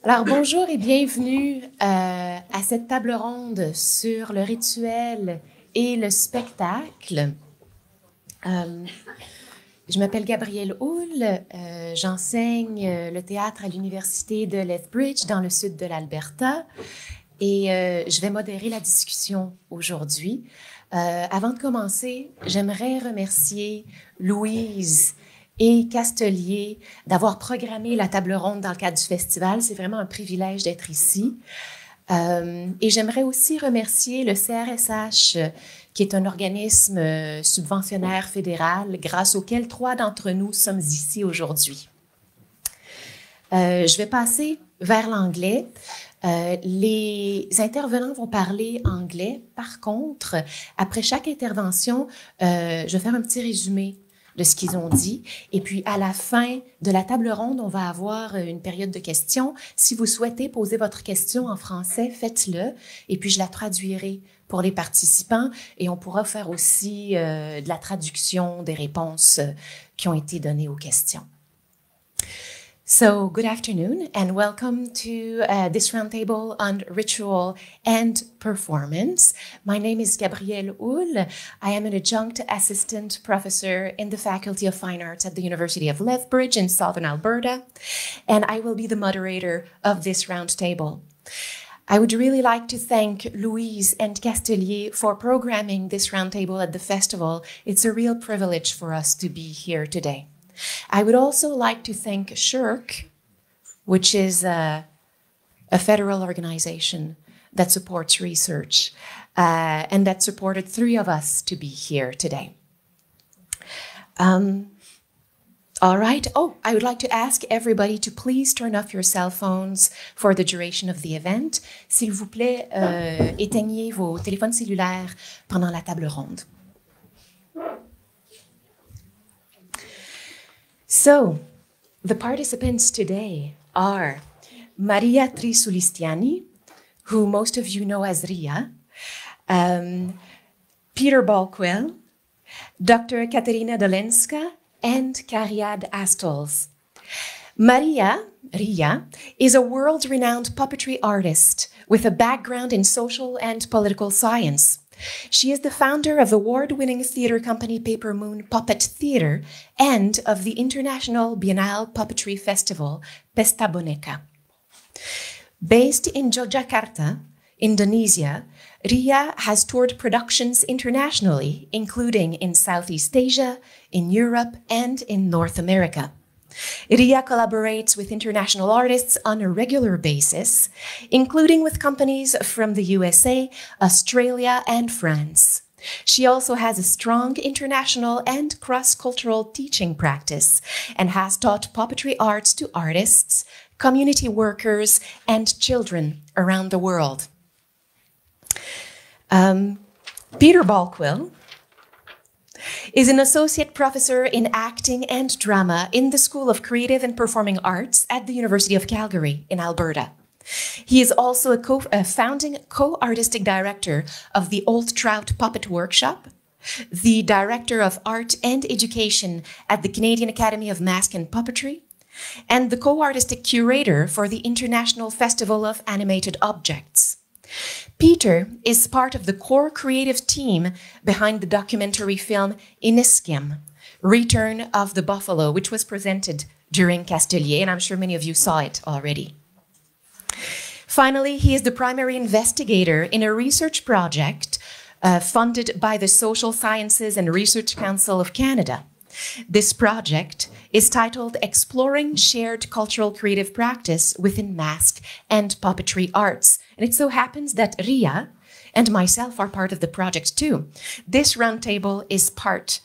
Alors, bonjour et bienvenue à cette table ronde sur le rituel et le spectacle. Je m'appelle Gabrielle Houle, j'enseigne le théâtre à l'Université de Lethbridge dans le sud de l'Alberta et je vais modérer la discussion aujourd'hui. Avant de commencer, j'aimerais remercier Louise et Castelier d'avoir programmé la table ronde dans le cadre du festival. C'est vraiment un privilège d'être ici. Et j'aimerais aussi remercier le CRSH, qui est un organisme subventionnaire fédéral, grâce auquel 3 d'entre nous sommes ici aujourd'hui. Je vais passer vers l'anglais. Les intervenants vont parler anglais. Par contre, après chaque intervention, je vais faire un petit résumé de ce qu'ils ont dit. Et puis, à la fin de la table ronde, on va avoir une période de questions. Si vous souhaitez poser votre question en français, faites-le. Et puis, je la traduirai pour les participants. Et on pourra faire aussi de la traduction des réponses qui ont été données aux questions. So, good afternoon and welcome to this roundtable on ritual and performance. My name is Gabrielle Houle. I am an adjunct assistant professor in the Faculty of Fine Arts at the University of Lethbridge in southern Alberta, and I will be the moderator of this roundtable. I would really like to thank Louise and Castelier for programming this roundtable at the festival. It's a real privilege for us to be here today. I would also like to thank SHIRK, which is a federal organization that supports research and that supported 3 of us to be here today. All right. Oh, I would like to ask everybody to please turn off your cell phones for the duration of the event. S'il vous plaît, éteignez vos téléphones cellulaires pendant la table ronde. So, the participants today are Maria Trisulistiani, who most of you know as Ria, Peter Balkwell, Dr. Katerina Dolenska, and Cariad Astols. Maria, Ria, is a world-renowned puppetry artist with a background in social and political science. She is the founder of award-winning theater company Paper Moon Puppet Theater and of the International Biennale Puppetry Festival, Pesta Boneka. Based in Yogyakarta, Indonesia, Ria has toured productions internationally, including in Southeast Asia, in Europe, and in North America. Ria collaborates with international artists on a regular basis, including with companies from the USA, Australia, and France. She also has a strong international and cross-cultural teaching practice and has taught puppetry arts to artists, community workers, and children around the world. Peter Balkwell is an associate professor in acting and drama in the School of Creative and Performing Arts at the University of Calgary in Alberta. He is also a founding co-artistic director of the Old Trout Puppet Workshop, the director of art and education at the Canadian Academy of Mask and Puppetry, and the co-artistic curator for the International Festival of Animated Objects. Peter is part of the core creative team behind the documentary film Iniskim, Return of the Buffalo, which was presented during Castelier, and I'm sure many of you saw it already. Finally, he is the primary investigator in a research project funded by the Social Sciences and Research Council of Canada. This project is titled Exploring Shared Cultural Creative Practice Within Mask and Puppetry Arts. And it so happens that Ria and myself are part of the project too. This roundtable is part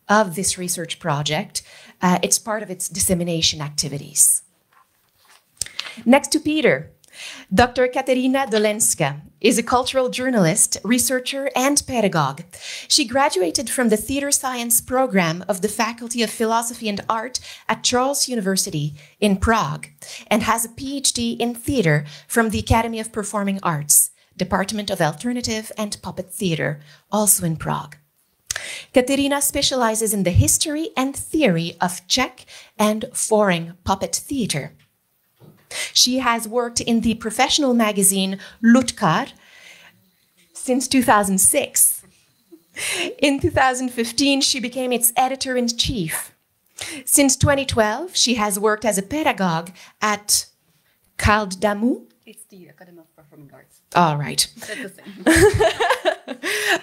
of this research project. It's part of its dissemination activities. Next to Peter, Dr. Katerina Dolenska is a cultural journalist, researcher, and pedagogue. She graduated from the Theater Science program of the Faculty of Philosophy and Art at Charles University in Prague and has a PhD in theater from the Academy of Performing Arts, Department of Alternative and Puppet Theater, also in Prague. Katerina specializes in the history and theory of Czech and foreign puppet theater. She has worked in the professional magazine Lutkar since 2006. In 2015, she became its editor-in-chief. Since 2012, she has worked as a pedagogue at Kaldamou. It's the Academy of Performing Arts. All right. That's the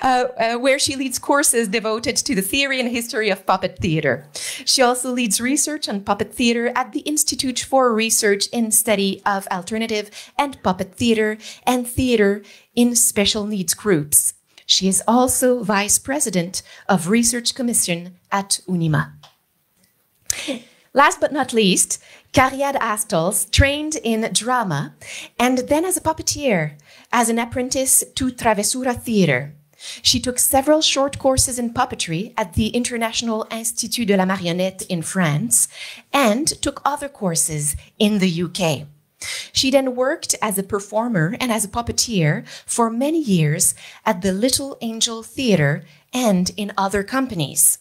same. Where she leads courses devoted to the theory and history of puppet theater. She also leads research on puppet theater at the Institute for Research in Study of Alternative and Puppet Theater and Theater in Special Needs Groups. She is also Vice President of Research Commission at UNIMA. Last but not least, Cariad Astels trained in drama and then as a puppeteer, as an apprentice to Travessura Theater. She took several short courses in puppetry at the International Institut de la Marionnette in France and took other courses in the UK. She then worked as a performer and as a puppeteer for many years at the Little Angel Theatre and in other companies.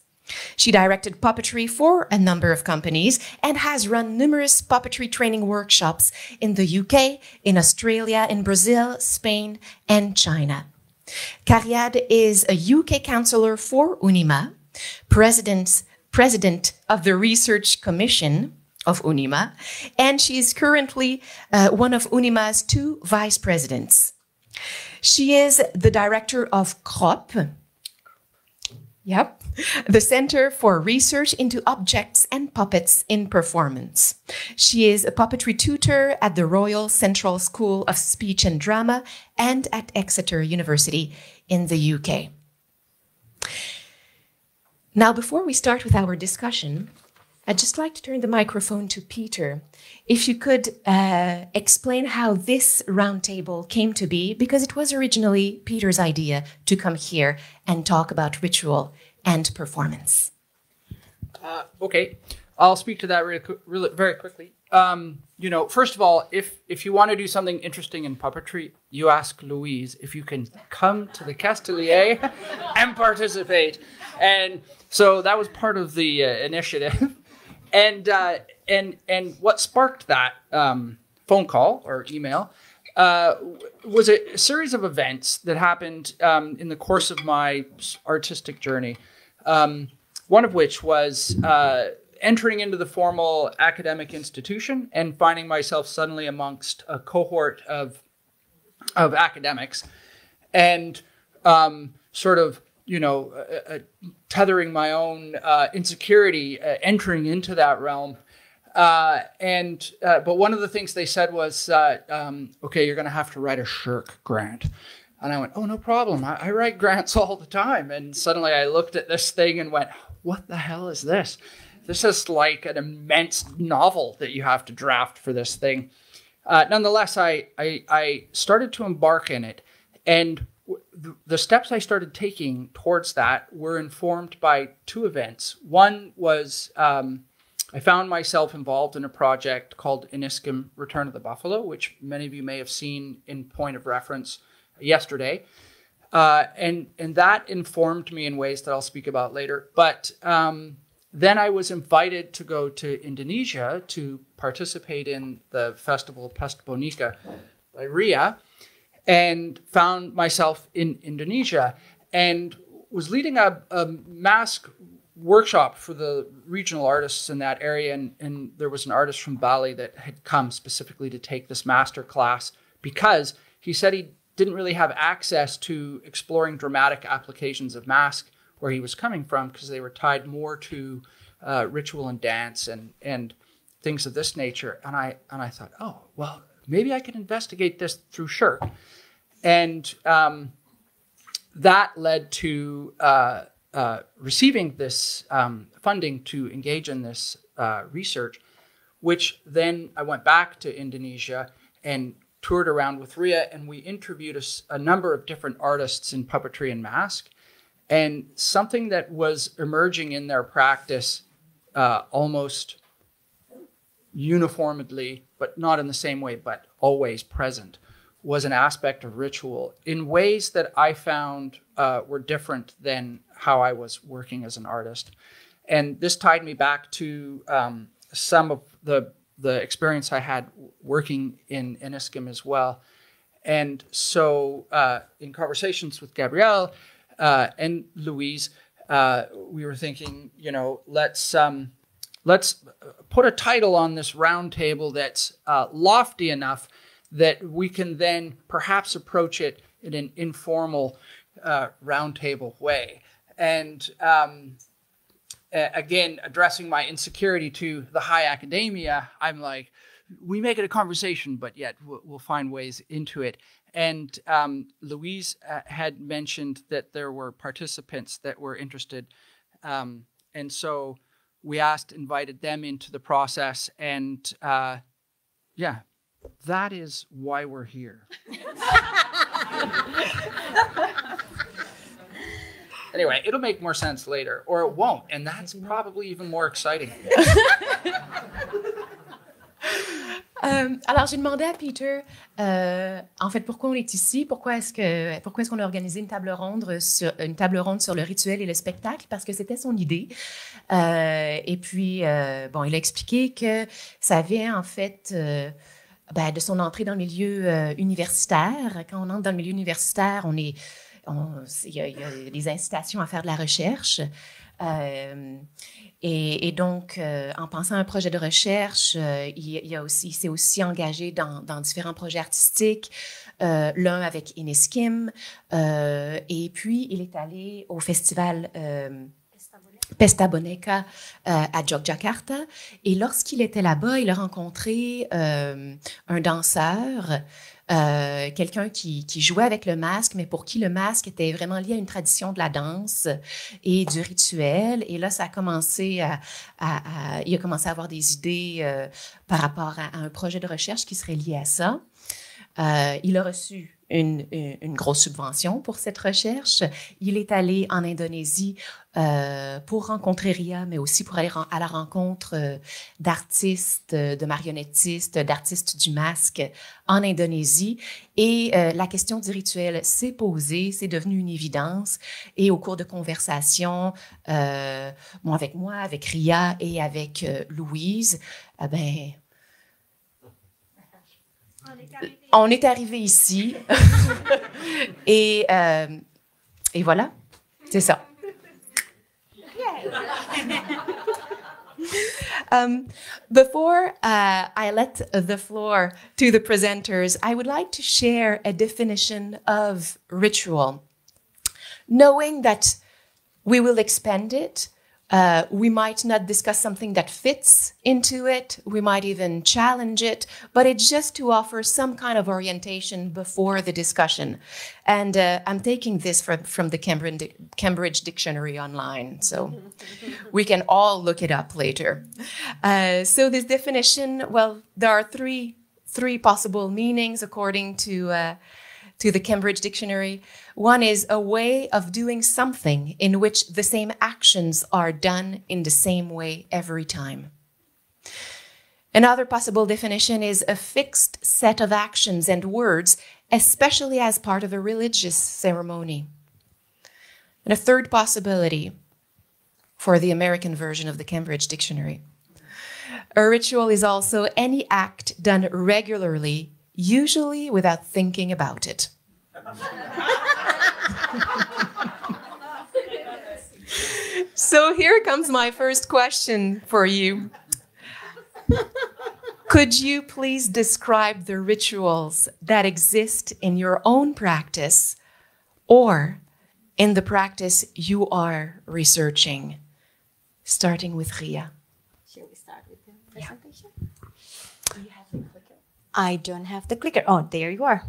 She directed puppetry for a number of companies and has run numerous puppetry training workshops in the UK, in Australia, in Brazil, Spain, and China. Cariad is a UK councillor for UNIMA, president of the Research Commission of UNIMA, and she is currently one of UNIMA's 2 vice presidents. She is the director of CROP, the Center for Research into Objects and Puppets in Performance. She is a puppetry tutor at the Royal Central School of Speech and Drama and at Exeter University in the UK. Now, before we start with our discussion, I'd just like to turn the microphone to Peter. If you could explain how this roundtable came to be, because it was originally Peter's idea to come here and talk about ritual and performance. Okay, I'll speak to that very quickly. You know, first of all, if you want to do something interesting in puppetry, you ask Louise if you can come to the Castelier and participate. And so that was part of the initiative. And what sparked that phone call or email was a series of events that happened in the course of my artistic journey. One of which was entering into the formal academic institution and finding myself suddenly amongst a cohort of academics and sort of, you know, tethering my own insecurity, entering into that realm. But one of the things they said was, okay, you're going to have to write a shirk grant. And I went, oh, no problem. I write grants all the time. And suddenly I looked at this thing and went, what the hell is this? This is like an immense novel that you have to draft for this thing. Nonetheless, I started to embark in it. And the steps I started taking towards that were informed by 2 events. One was I found myself involved in a project called Iniskim Return of the Buffalo, which many of you may have seen in point of reference yesterday. And that informed me in ways that I'll speak about later. But then I was invited to go to Indonesia to participate in the festival Pesta Bonica by Ria, and found myself in Indonesia and was leading a mask workshop for the regional artists in that area. And there was an artist from Bali that had come specifically to take this master class because he said he didn't really have access to exploring dramatic applications of mask where he was coming from because they were tied more to ritual and dance and things of this nature. And I thought, oh, well, maybe I can investigate this through shirk. And that led to receiving this funding to engage in this research, which then I went back to Indonesia and toured around with Ria, and we interviewed a number of different artists in puppetry and mask. And something that was emerging in their practice almost uniformly, but not in the same way, but always present, was an aspect of ritual in ways that I found were different than how I was working as an artist. And this tied me back to some of the experience I had working in Enniskim as well. And so in conversations with Gabrielle and Louise, we were thinking, let's put a title on this roundtable that's lofty enough that we can then perhaps approach it in an informal roundtable way. And again, addressing my insecurity to the high academia, I'm like, we make it a conversation, but yet we'll find ways into it. And Louise had mentioned that there were participants that were interested. And so we invited them into the process. And that is why we're here. Anyway, it'll make more sense later, or it won't. And that's probably even more exciting. Alors, j'ai demandé à Peter, en fait, pourquoi on est ici, pourquoi est-ce qu'on a organisé une table ronde sur le rituel et le spectacle, parce que c'était son idée. Et puis, il a expliqué que ça vient, en fait, de son entrée dans le milieu universitaire. Quand on entre dans le milieu universitaire, il y a des incitations à faire de la recherche. Et donc, en pensant à un projet de recherche, il s'est aussi engagé dans différents projets artistiques, l'un avec Enniskim, et puis il est allé au festival Pesta Boneka à Yogyakarta. Et lorsqu'il était là-bas, il a rencontré un danseur, quelqu'un qui jouait avec le masque, mais pour qui le masque était vraiment lié à une tradition de la danse et du rituel. Et là, ça a commencé il a commencé à avoir des idées par rapport à un projet de recherche qui serait lié à ça. Il a reçu une grosse subvention pour cette recherche. Il est allé en Indonésie pour rencontrer Ria, mais aussi pour aller à la rencontre d'artistes, de marionnettistes, d'artistes du masque en Indonésie. Et la question du rituel s'est posée, c'est devenu une évidence. Et au cours de conversations, avec moi, avec Ria et avec Louise, on est arrivé ici et voilà, c'est ça. Before I let the floor to the presenters, I would like to share a definition of ritual. Knowing that we will expand it, we might not discuss something that fits into it. We might even challenge it, but it's just to offer some kind of orientation before the discussion. And I'm taking this from the Cambridge Dictionary online, so we can all look it up later. So this definition, well, there are three possible meanings according to the Cambridge Dictionary. One is a way of doing something in which the same actions are done in the same way every time. Another possible definition is a fixed set of actions and words, especially as part of a religious ceremony. And a third possibility for the American version of the Cambridge Dictionary. A ritual is also any act done regularly, usually without thinking about it. So here comes my first question for you. Could you please describe the rituals that exist in your own practice or in the practice you are researching? Starting with Ria. Shall we start with the presentation? Yeah. Do you have the clicker? I don't have the clicker. Oh, there you are.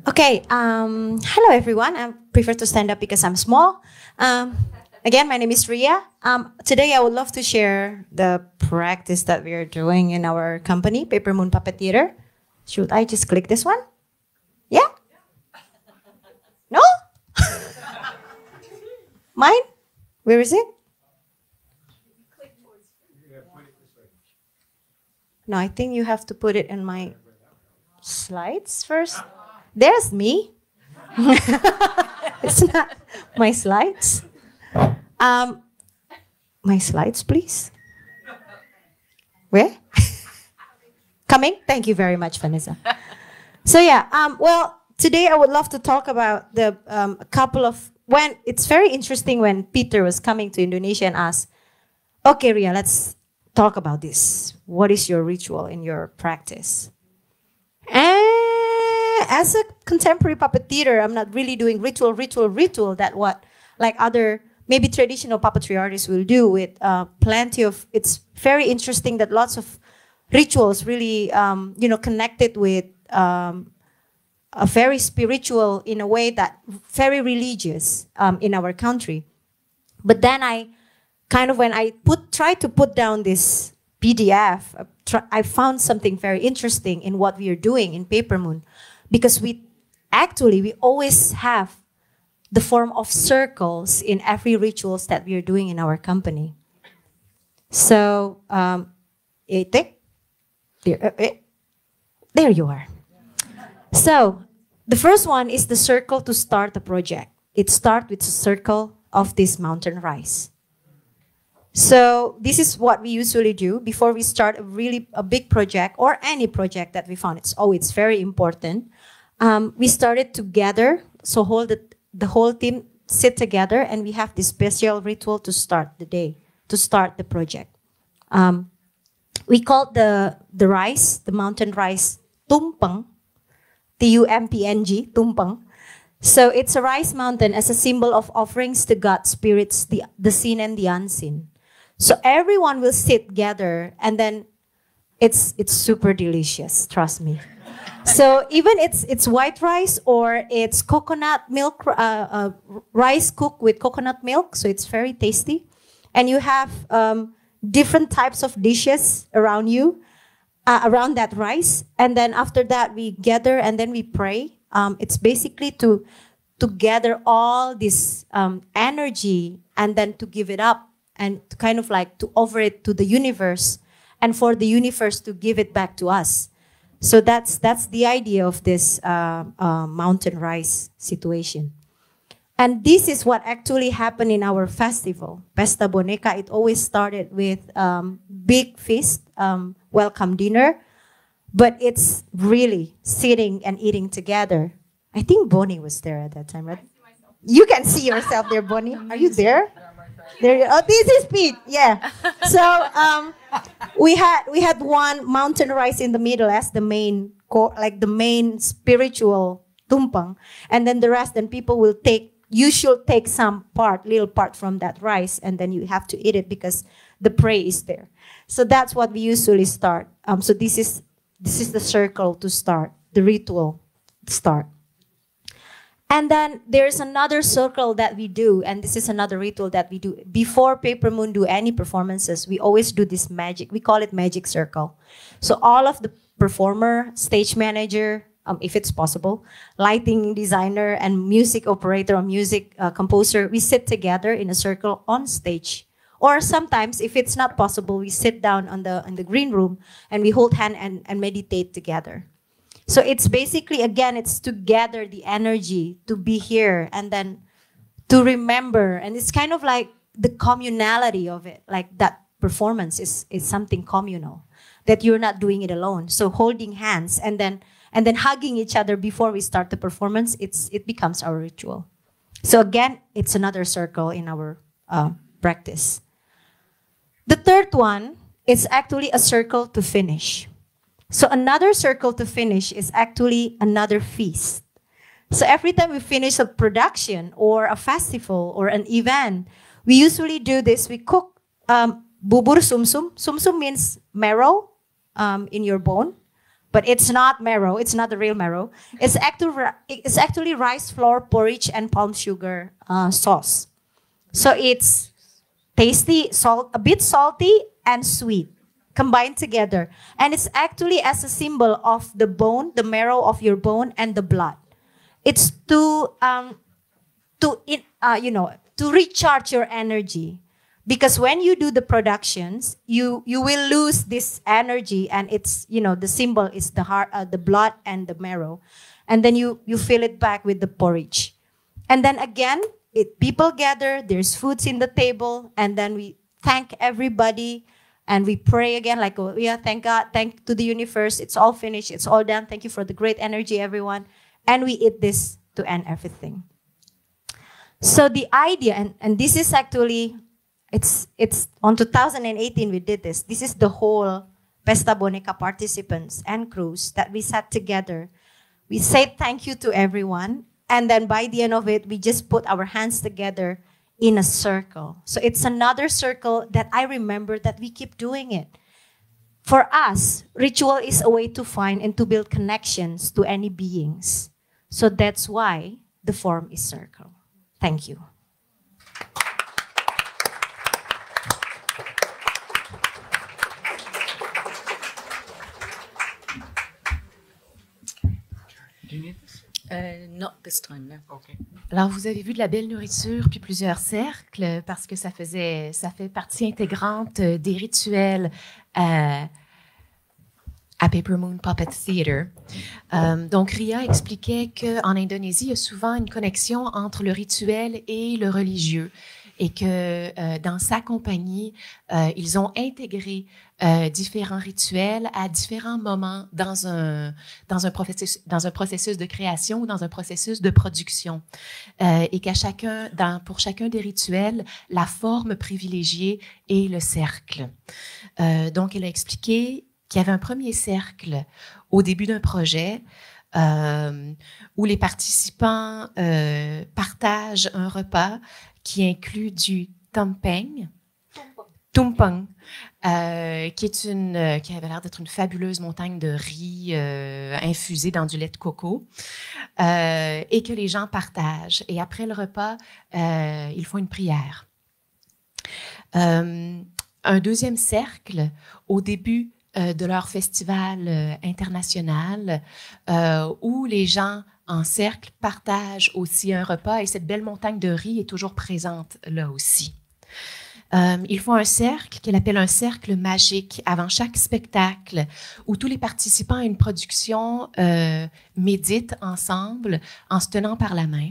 Okay, hello everyone. I prefer to stand up because I'm small. Again, my name is Ria. Today I would love to share the practice that we are doing in our company, Paper Moon Puppet Theater. Should I just click this one? Yeah? No? Mine? Where is it? No, I think you have to put it in my slides first. There's me. It's not my slides. My slides, please. Where? Coming? Thank you very much, Vanessa. So yeah, well, today I would love to talk about the a couple of, when it's very interesting when Peter was coming to Indonesia and asked, okay, Ria, let's talk about this. What is your ritual in your practice? And as a contemporary puppeteer, I'm not really doing ritual, that what like other maybe traditional puppetry artists will do with plenty of, it's very interesting that lots of rituals really, connected with a very spiritual in a way that very religious in our country. But then I kind of, when I try to put down this PDF, I found something very interesting in what we are doing in Paper Moon, because we always have the form of circles in every rituals that we are doing in our company. So, there you are. So, the first one is the circle to start the project. It starts with a circle of this mountain rice. So, this is what we usually do before we start a big project or any project that we found. It's very important. We started together, so the whole team sit together and we have this special ritual to start the day, to start the project. We call the rice, the mountain rice, tumpeng, Tumpng, tumpeng. So it's a rice mountain as a symbol of offerings to God, spirits, the seen and the unseen. So everyone will sit together, and then it's super delicious, trust me. So even it's white rice or it's coconut milk, rice cooked with coconut milk, so it's very tasty. And you have different types of dishes around you, around that rice. And then after that, we gather and then we pray. It's basically to gather all this energy and then to give it up and to kind of like to offer it to the universe and for the universe to give it back to us. So that's the idea of this mountain rice situation. And this is what actually happened in our festival, Pesta Boneka. It always started with big feast, welcome dinner, but it's really sitting and eating together. I think Bonnie was there at that time, right? You can see yourself there, Bonnie. Are you there? There. Oh, this is Pete. Yeah. So we had one mountain rice in the middle as the main the main spiritual tumpeng, and then the rest. Then people will take. You should take some little part from that rice, and then you have to eat it because the prey is there. So that's what we usually start. So this is the circle to start, the ritual to start. And then there's another circle that we do, and this is another ritual that we do. Before Paper Moon do any performances, we always do this magic. We call it magic circle. So all of the performer, stage manager, if it's possible, lighting designer, and music operator or music composer, we sit together in a circle on stage. Or sometimes, if it's not possible, we sit down in the green room and we hold hand and meditate together. So it's basically, again, it's to gather the energy to be here and then to remember. And it's kind of like the communality of it, like that performance is something communal, that you're not doing it alone. So holding hands and then hugging each other before we start the performance, it becomes our ritual. So again, it's another circle in our practice. The third one is actually a circle to finish. So another circle to finish is actually another feast. So every time we finish a production or a festival or an event, we usually do this. We cook bubur sumsum. Sumsum means marrow in your bone. But it's not marrow. It's not the real marrow. It's actually rice flour, porridge, and palm sugar sauce. So it's tasty, a bit salty and sweet, combined together. And it's actually as a symbol of the bone, the marrow of your bone, and the blood. It's to recharge your energy. Because when you do the productions, you will lose this energy, and it's, the symbol is the heart, the blood and the marrow. And then you fill it back with the porridge. And then again, people gather, there's foods in the table, and then we thank everybody. And we pray again, like, oh, yeah, thank God, thank to the universe. It's all finished. It's all done. Thank you for the great energy, everyone. And we eat this to end everything. So the idea, and this is actually, it's on 2018 we did this. This is the whole Pesta Boneca participants and crews that we sat together. We said thank you to everyone. And then by the end of it, we just put our hands together in a circle. So it's another circle that I remember that we keep doing it. For us, ritual is a way to find and to build connections to any beings. So that's why the form is circle. Thank you. Do you need this? Not this time, no. Okay. Alors, vous avez vu de la belle nourriture puis plusieurs cercles parce que ça fait partie intégrante des rituels à Paper Moon Puppet Theater. Donc, Ria expliquait qu'en Indonésie, il y a souvent une connexion entre le rituel et le religieux et que dans sa compagnie, ils ont intégré différents rituels à différents moments dans un processus de création ou dans un processus de production. Et pour chacun des rituels, la forme privilégiée est le cercle. Donc, elle a expliqué qu'il y avait un premier cercle au début d'un projet où les participants partagent un repas qui inclut du tumpeng, qui avait l'air d'être une fabuleuse montagne de riz infusée dans du lait de coco, et que les gens partagent. Et après le repas, ils font une prière. Un deuxième cercle, au début de leur festival international, où les gens en cercle partagent aussi un repas et cette belle montagne de riz est toujours présente là aussi. Ils font un cercle qu'ils appellent un cercle magique avant chaque spectacle où tous les participants à une production méditent ensemble en se tenant par la main.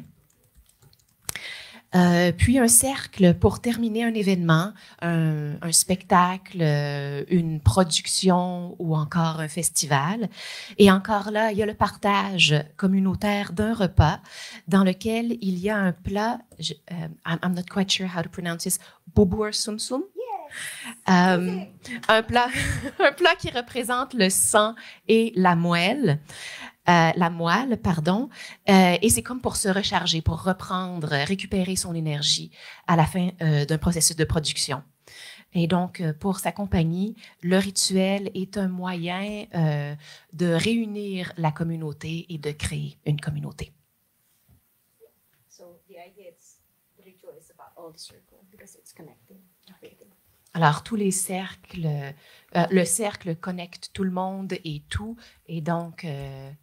Puis un cercle pour terminer un événement, un spectacle, une production ou encore un festival. Et encore là, il y a le partage communautaire d'un repas dans lequel il y a un plat, I'm not quite sure how to pronounce this, bubur sum sum. Un plat qui représente le sang et la moelle. Et c'est comme pour se recharger, pour reprendre, récupérer son énergie à la fin d'un processus de production. Et donc, pour sa compagnie, le rituel est un moyen de réunir la communauté et de créer une communauté. So the idea is the ritual is about all the circle because it's connecting everything. Alors, tous les cercles, le cercle connecte tout le monde et tout, et donc,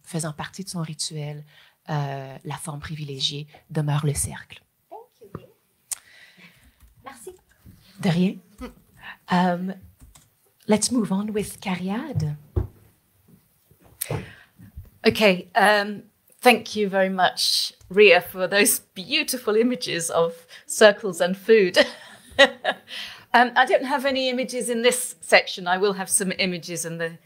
faisant partie de son rituel, la forme privilégiée demeure le cercle. Thank you. Merci. De rien. Let's move on with Cariad. Okay, thank you very much, Ria, for those beautiful images of circles and food. I don't have any images in this section. I will have some images in the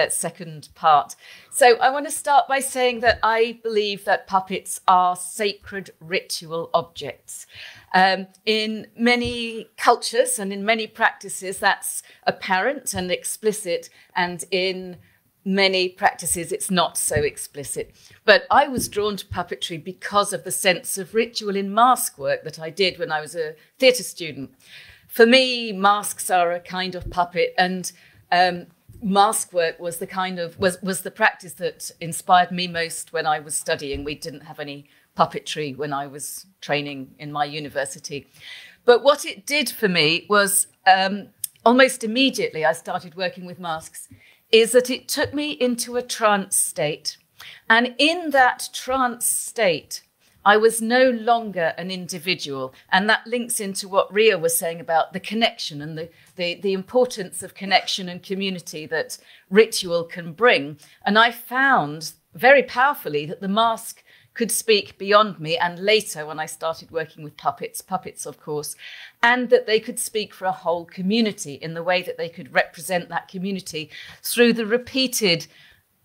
second part. So I want to start by saying that I believe that puppets are sacred ritual objects. In many cultures and in many practices, that's apparent and explicit, and in many practices, it's not so explicit. But I was drawn to puppetry because of the sense of ritual in mask work that I did when I was a theatre student. For me, masks are a kind of puppet, and mask work was the practice that inspired me most when I was studying. We didn't have any puppetry when I was training in my university. But what it did for me was almost immediately I started working with masks, is that it took me into a trance state. And in that trance state, I was no longer an individual. And that links into what Ria was saying about the connection and the importance of connection and community that ritual can bring. And I found very powerfully that the mask could speak beyond me, and later when I started working with puppets of course, and that they could speak for a whole community in the way that they could represent that community through the repeated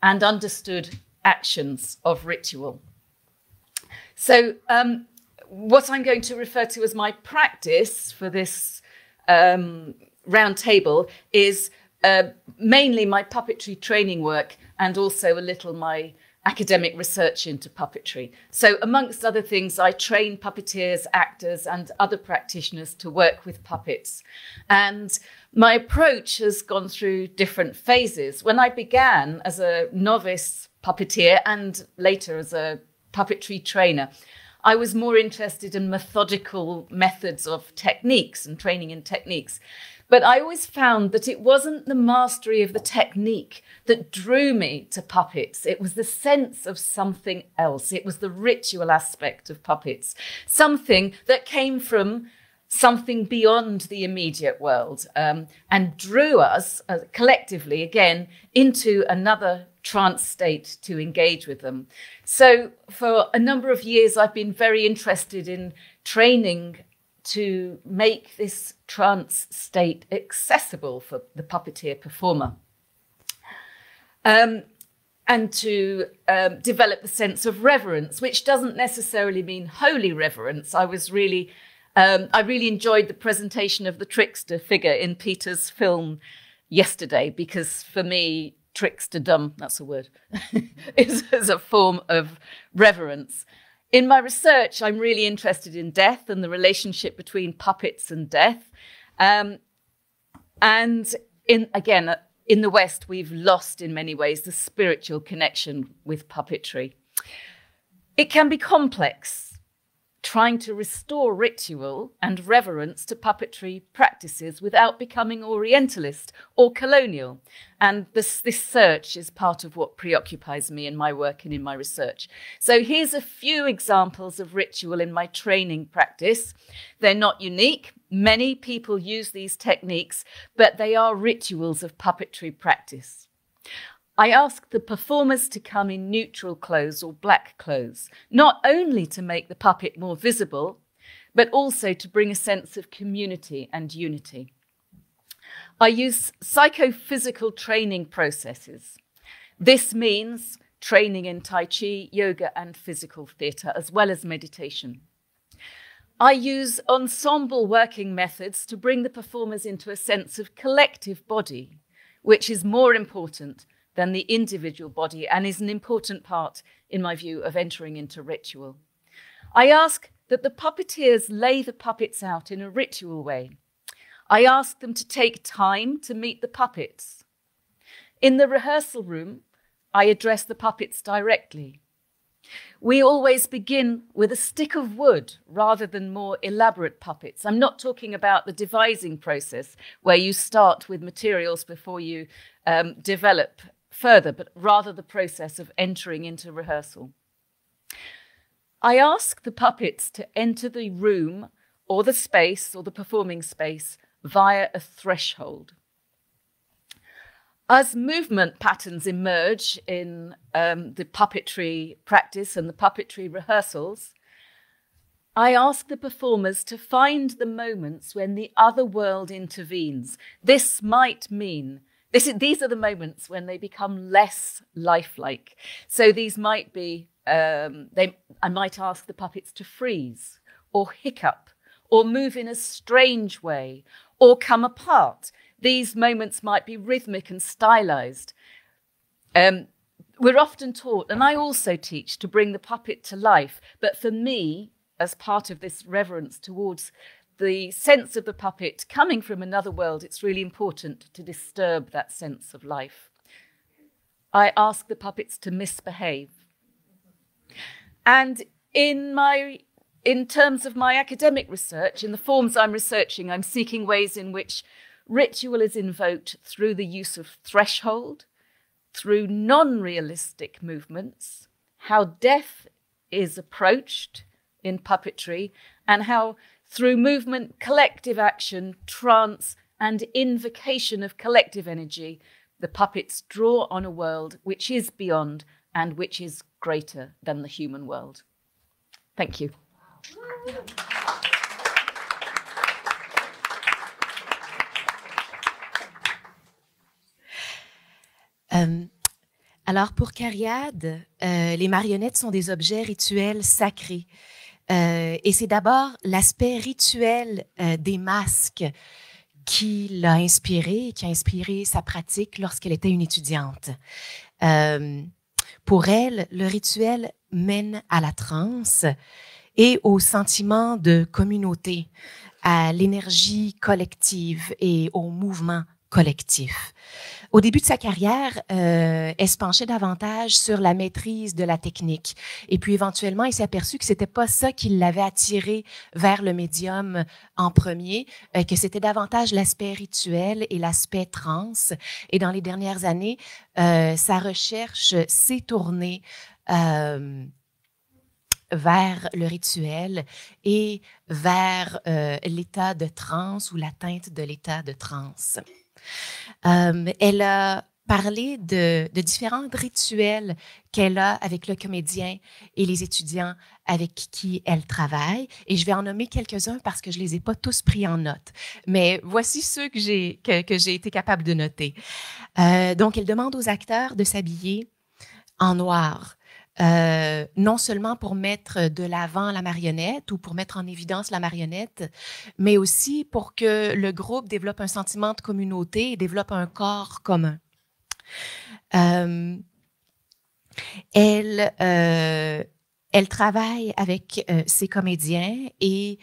and understood actions of ritual. So what I'm going to refer to as my practice for this round table is mainly my puppetry training work and also a little my academic research into puppetry. So amongst other things, I train puppeteers, actors and other practitioners to work with puppets. And my approach has gone through different phases. When I began as a novice puppeteer and later as a puppetry trainer, I was more interested in methodical methods of techniques and training in techniques. But I always found that it wasn't the mastery of the technique that drew me to puppets. It was the sense of something else. It was the ritual aspect of puppets, something that came from something beyond the immediate world and drew us collectively, again, into another trance state to engage with them. So for a number of years, I've been very interested in training to make this trance state accessible for the puppeteer performer, and to develop the sense of reverence, which doesn't necessarily mean holy reverence. I really enjoyed the presentation of the trickster figure in Peter's film yesterday, because for me, tricksterdom, that's a word, is a form of reverence. In my research, I'm really interested in death and the relationship between puppets and death. And in the West, we've lost in many ways the spiritual connection with puppetry. It can be complex, trying to restore ritual and reverence to puppetry practices without becoming Orientalist or colonial. And this search is part of what preoccupies me in my work and in my research. So here's a few examples of ritual in my training practice. They're not unique. Many people use these techniques, but they are rituals of puppetry practice. I ask the performers to come in neutral clothes or black clothes, not only to make the puppet more visible, but also to bring a sense of community and unity. I use psychophysical training processes. This means training in Tai Chi, yoga, and physical theatre, as well as meditation. I use ensemble working methods to bring the performers into a sense of collective body, which is more important than the individual body and is an important part, in my view, of entering into ritual. I ask that the puppeteers lay the puppets out in a ritual way. I ask them to take time to meet the puppets. In the rehearsal room, I address the puppets directly. We always begin with a stick of wood rather than more elaborate puppets. I'm not talking about the devising process where you start with materials before you develop further, but rather the process of entering into rehearsal. I ask the puppets to enter the room or the space or the performing space via a threshold. As movement patterns emerge in the puppetry practice and the puppetry rehearsals, I ask the performers to find the moments when the other world intervenes. This might mean these are the moments when they become less lifelike. So these might be, I might ask the puppets to freeze or hiccup or move in a strange way or come apart. These moments might be rhythmic and stylized. We're often taught, and I also teach, to bring the puppet to life. But for me, as part of this reverence towards the sense of the puppet coming from another world, it's really important to disturb that sense of life. I ask the puppets to misbehave. And in terms of my academic research, in the forms I'm researching, I'm seeking ways in which ritual is invoked through the use of threshold, through non-realistic movements, how death is approached in puppetry, and how through movement, collective action, trance, and invocation of collective energy, the puppets draw on a world which is beyond and which is greater than the human world. Thank you. Alors, pour Cariade, les marionnettes sont des objets rituels sacrés. Et c'est d'abord l'aspect rituel des masques qui l'a inspirée et qui a inspiré sa pratique lorsqu'elle était une étudiante. Pour elle, le rituel mène à la transe et au sentiment de communauté, à l'énergie collective et au mouvement collectif. Au début de sa carrière, elle se penchait davantage sur la maîtrise de la technique. Et puis éventuellement, elle s'est aperçue que c'était pas ça qui l'avait attirée vers le médium en premier, que c'était davantage l'aspect rituel et l'aspect trans. Et dans les dernières années, sa recherche s'est tournée vers le rituel et vers l'état de transe ou l'atteinte de l'état de transe. Elle a parlé de différents rituels qu'elle a avec le comédien et les étudiants avec qui elle travaille. Et je vais en nommer quelques-uns parce que je les ai pas tous pris en note. Mais voici ceux que j'ai été capable de noter. Donc, elle demande aux acteurs de s'habiller en noir. Non seulement pour mettre de l'avant la marionnette ou pour mettre en évidence la marionnette, mais aussi pour que le groupe développe un sentiment de communauté et développe un corps commun. Elle travaille avec ses comédiens et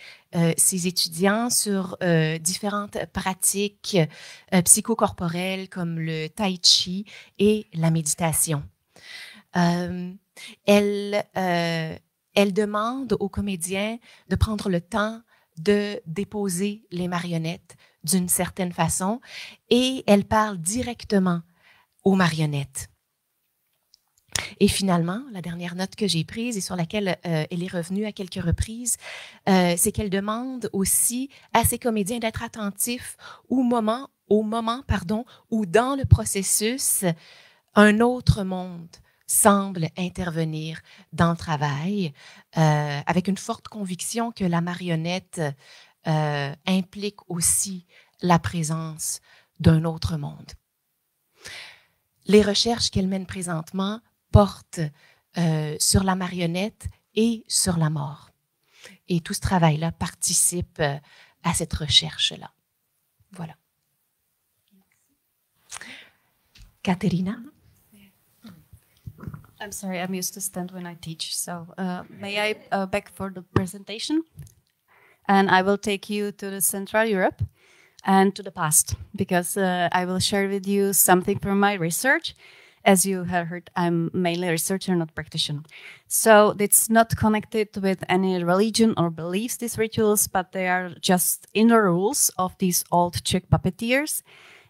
ses étudiants sur différentes pratiques psychocorporelles comme le tai chi et la méditation. Elle demande aux comédiens de prendre le temps de déposer les marionnettes d'une certaine façon et elle parle directement aux marionnettes. Et finalement, la dernière note que j'ai prise et sur laquelle elle est revenue à quelques reprises, c'est qu'elle demande aussi à ses comédiens d'être attentifs au moment où dans le processus, un autre monde semble intervenir dans le travail, avec une forte conviction que la marionnette implique aussi la présence d'un autre monde. Les recherches qu'elle mène présentement portent sur la marionnette et sur la mort. Et tout ce travail-là participe à cette recherche-là. Voilà. Caterina? I'm sorry, I'm used to stand when I teach. So may I back for the presentation? And I will take you to the Central Europe and to the past, because I will share with you something from my research. As you have heard, I'm mainly a researcher, not practitioner. So it's not connected with any religion or beliefs, these rituals, but they are just inner rules of these old Czech puppeteers.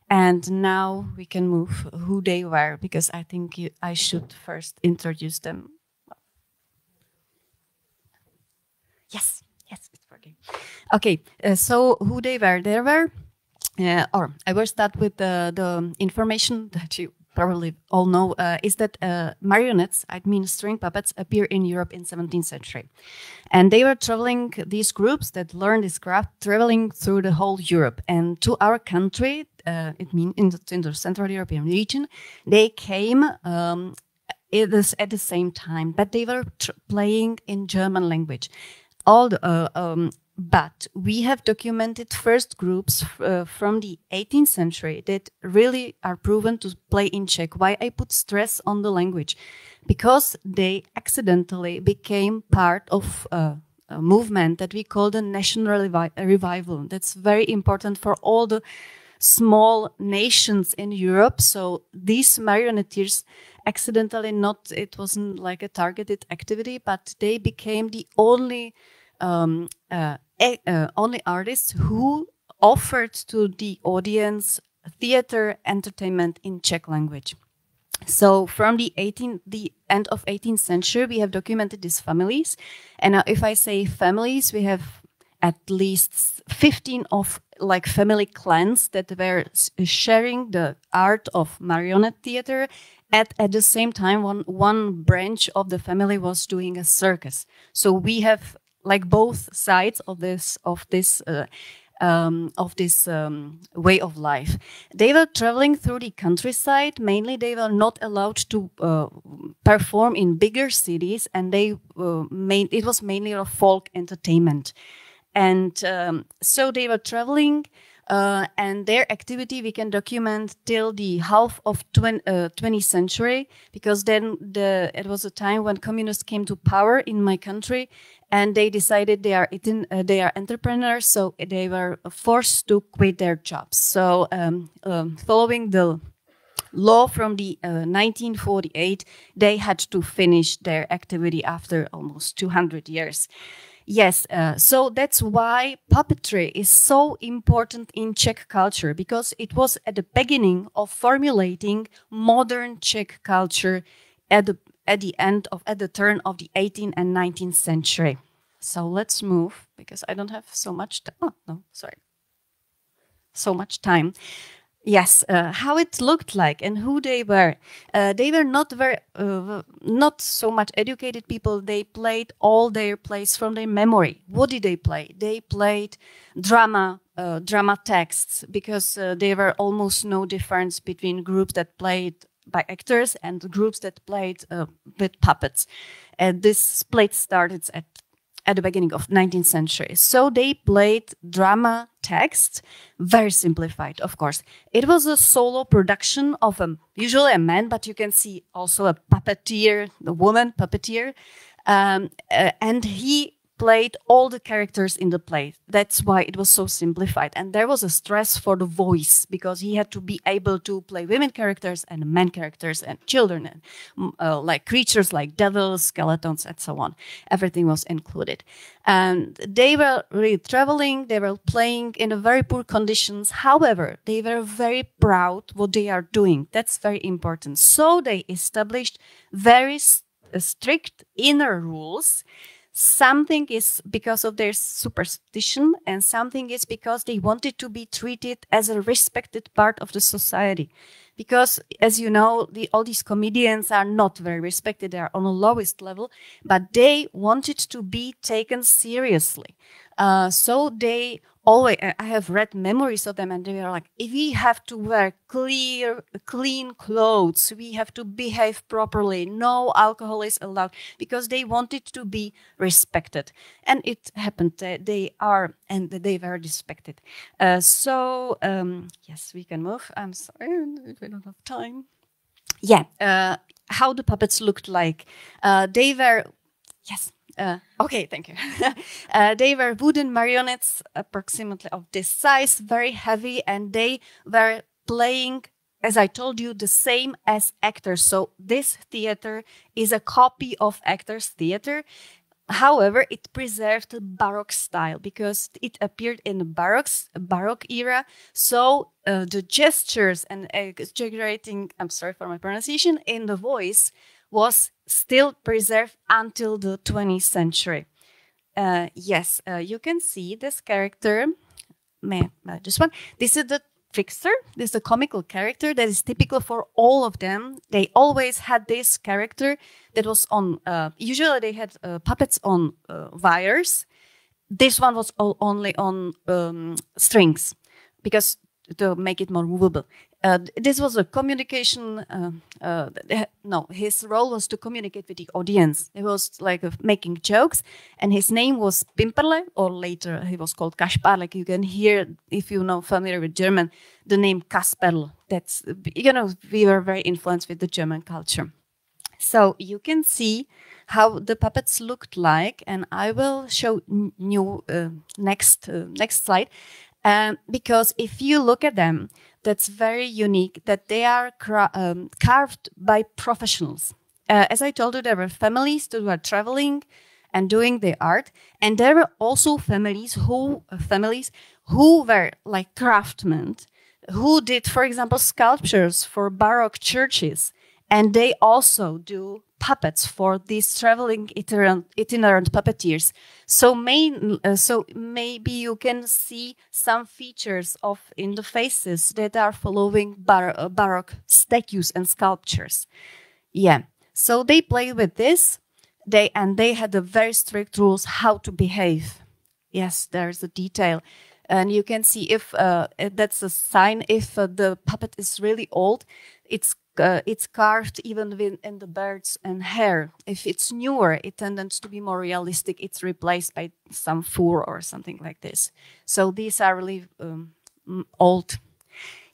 And now we can move who they were, because I think I should first introduce them. Yes, it's working. Okay, so who they were. There were, or I will start with the information that you probably all know, is that marionettes, I mean string puppets, appear in Europe in 17th century. And they were traveling, these groups that learned this craft, traveling through the whole Europe. And to our country, it means in the Central European region, they came at the same time, but they were playing in German language. But we have documented first groups from the 18th century that really are proven to play in Czech. Why I put stress on the language? Because they accidentally became part of a movement that we call the national revival. That's very important for all the small nations in Europe. So these marionneteers accidentally it wasn't like a targeted activity, but they became the only artists who offered to the audience theater entertainment in Czech language. So from the end of 18th century, we have documented these families. And if I say families, we have at least 15 of like family clans that were sharing the art of marionette theater. At the same time, one branch of the family was doing a circus. So we have like both sides of this way of life. They were traveling through the countryside. Mainly, they were not allowed to perform in bigger cities, and it was mainly a folk entertainment. And so they were traveling, and their activity we can document till the half of 20th century, because then it was a time when communists came to power in my country, and they decided they are entrepreneurs, so they were forced to quit their jobs. So following the law from the 1948, they had to finish their activity after almost 200 years. Yes, so that's why puppetry is so important in Czech culture, because it was at the beginning of formulating modern Czech culture at the turn of the 18th and 19th century. So let's move, because I don't have so much so much time. Yes, how it looked like and who they were. They were not so much educated people. They played all their plays from their memory. What did they play? They played drama texts, because there were almost no difference between groups that played by actors and groups that played with puppets. This split started at the beginning of 19th century. So they played drama text, very simplified, of course. It was a solo production of usually a man, but you can see also a puppeteer, the woman puppeteer, and he played all the characters in the play. That's why it was so simplified. And there was a stress for the voice, because he had to be able to play women characters and men characters and children, and like creatures like devils, skeletons, and so on. Everything was included. And they were really traveling. They were playing in a very poor conditions. However, they were very proud what they are doing. That's very important. So they established very strict inner rules. Something is because of their superstition, and something is because they wanted to be treated as a respected part of the society. Because, as you know, all these comedians are not very respected. They are on the lowest level, but they wanted to be taken seriously. So they always, I have read memories of them, and they are like, if we have to wear clean clothes, we have to behave properly, no alcohol is allowed, because they wanted to be respected. And it happened. They were respected. Yes, we can move. I'm sorry, we don't have time. Yeah, how the puppets looked like. They were, yes. Okay, thank you. They were wooden marionettes, approximately of this size, very heavy, and they were playing, as I told you, the same as actors. So this theater is a copy of actors' theater. However, it preserved the Baroque style, because it appeared in the Baroque era. So the gestures and exaggerating, I'm sorry for my pronunciation, in the voice was still preserved until the 20th century. Yes, you can see this character. This one. This is the trickster. This is the comical character that is typical for all of them. They always had this character that was on, usually they had puppets on wires. This one was only on strings, because to make it more movable. This was a communication, his role was to communicate with the audience. It was like making jokes, and his name was Pimperle, or later he was called Kaspar. Like you can hear, if you know familiar with German, the name Kasperl. That's, we were very influenced with the German culture. So you can see how the puppets looked like, and I will show you next slide. Because if you look at them, that's very unique, that they are carved by professionals. As I told you, there were families that were traveling and doing the art, and there were also families who were like craftsmen, who did, for example, sculptures for Baroque churches, and they also do puppets for these traveling itinerant puppeteers. So maybe you can see some features in the faces that are following Baroque statues and sculptures. Yeah, so they played with this. They had a very strict rules how to behave. Yes, there's a detail. And you can see if that's a sign. If the puppet is really old, it's carved even in the birds and hair. If it's newer, it tends to be more realistic. It's replaced by some fur or something like this. So these are really old.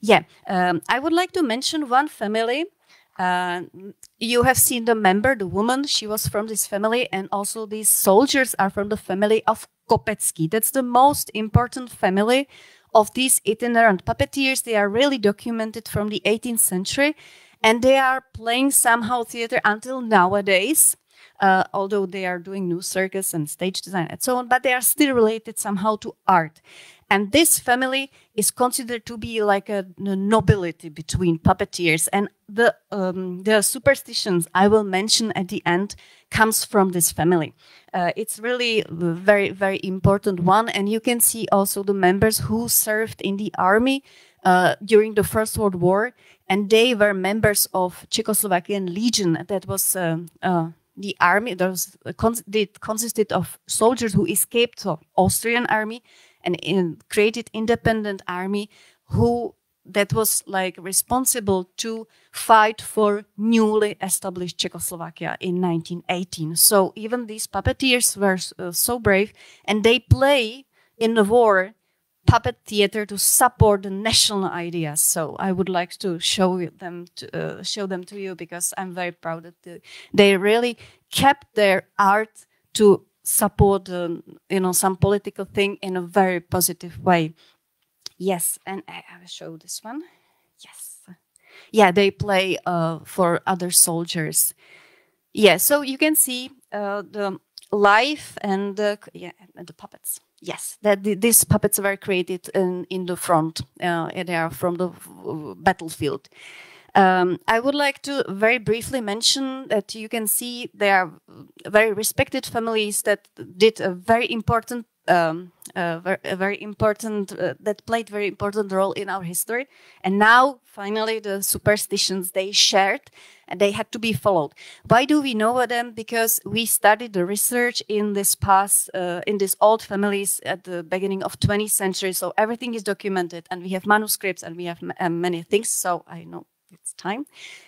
Yeah, I would like to mention one family. You have seen the member, the woman. She was from this family, and also these soldiers are from the family of Kopecky. That's the most important family of these itinerant puppeteers. They are really documented from the 18th century, and they are playing somehow theater until nowadays, although they are doing new circus and stage design and so on, but they are still related somehow to art. And this family is considered to be like a nobility between puppeteers. And the superstitions I will mention at the end comes from this family. It's really a very, very important one. And you can see also the members who served in the army during the First World War. And they were members of Czechoslovakian Legion. That was the army. It consisted of soldiers who escaped the Austrian army and created independent army that was like responsible to fight for newly established Czechoslovakia in 1918. So even these puppeteers were so brave, and they play in the war puppet theater to support the national ideas. So I would like to show them to you, because I'm very proud that they really kept their art to support some political thing in a very positive way. Yes, and I will show this one. Yes, yeah, they play for other soldiers. Yeah, so you can see the life and the puppets. Yes, these puppets were created in the front. They are from the battlefield. I would like to very briefly mention that you can see there are very respected families that did a very important, that played very important role in our history. And now, finally, the superstitions they shared, and they had to be followed. Why do we know them? Because we started the research in this in these old families at the beginning of 20th century. So everything is documented, and we have manuscripts, and we have many things. So I know it's time.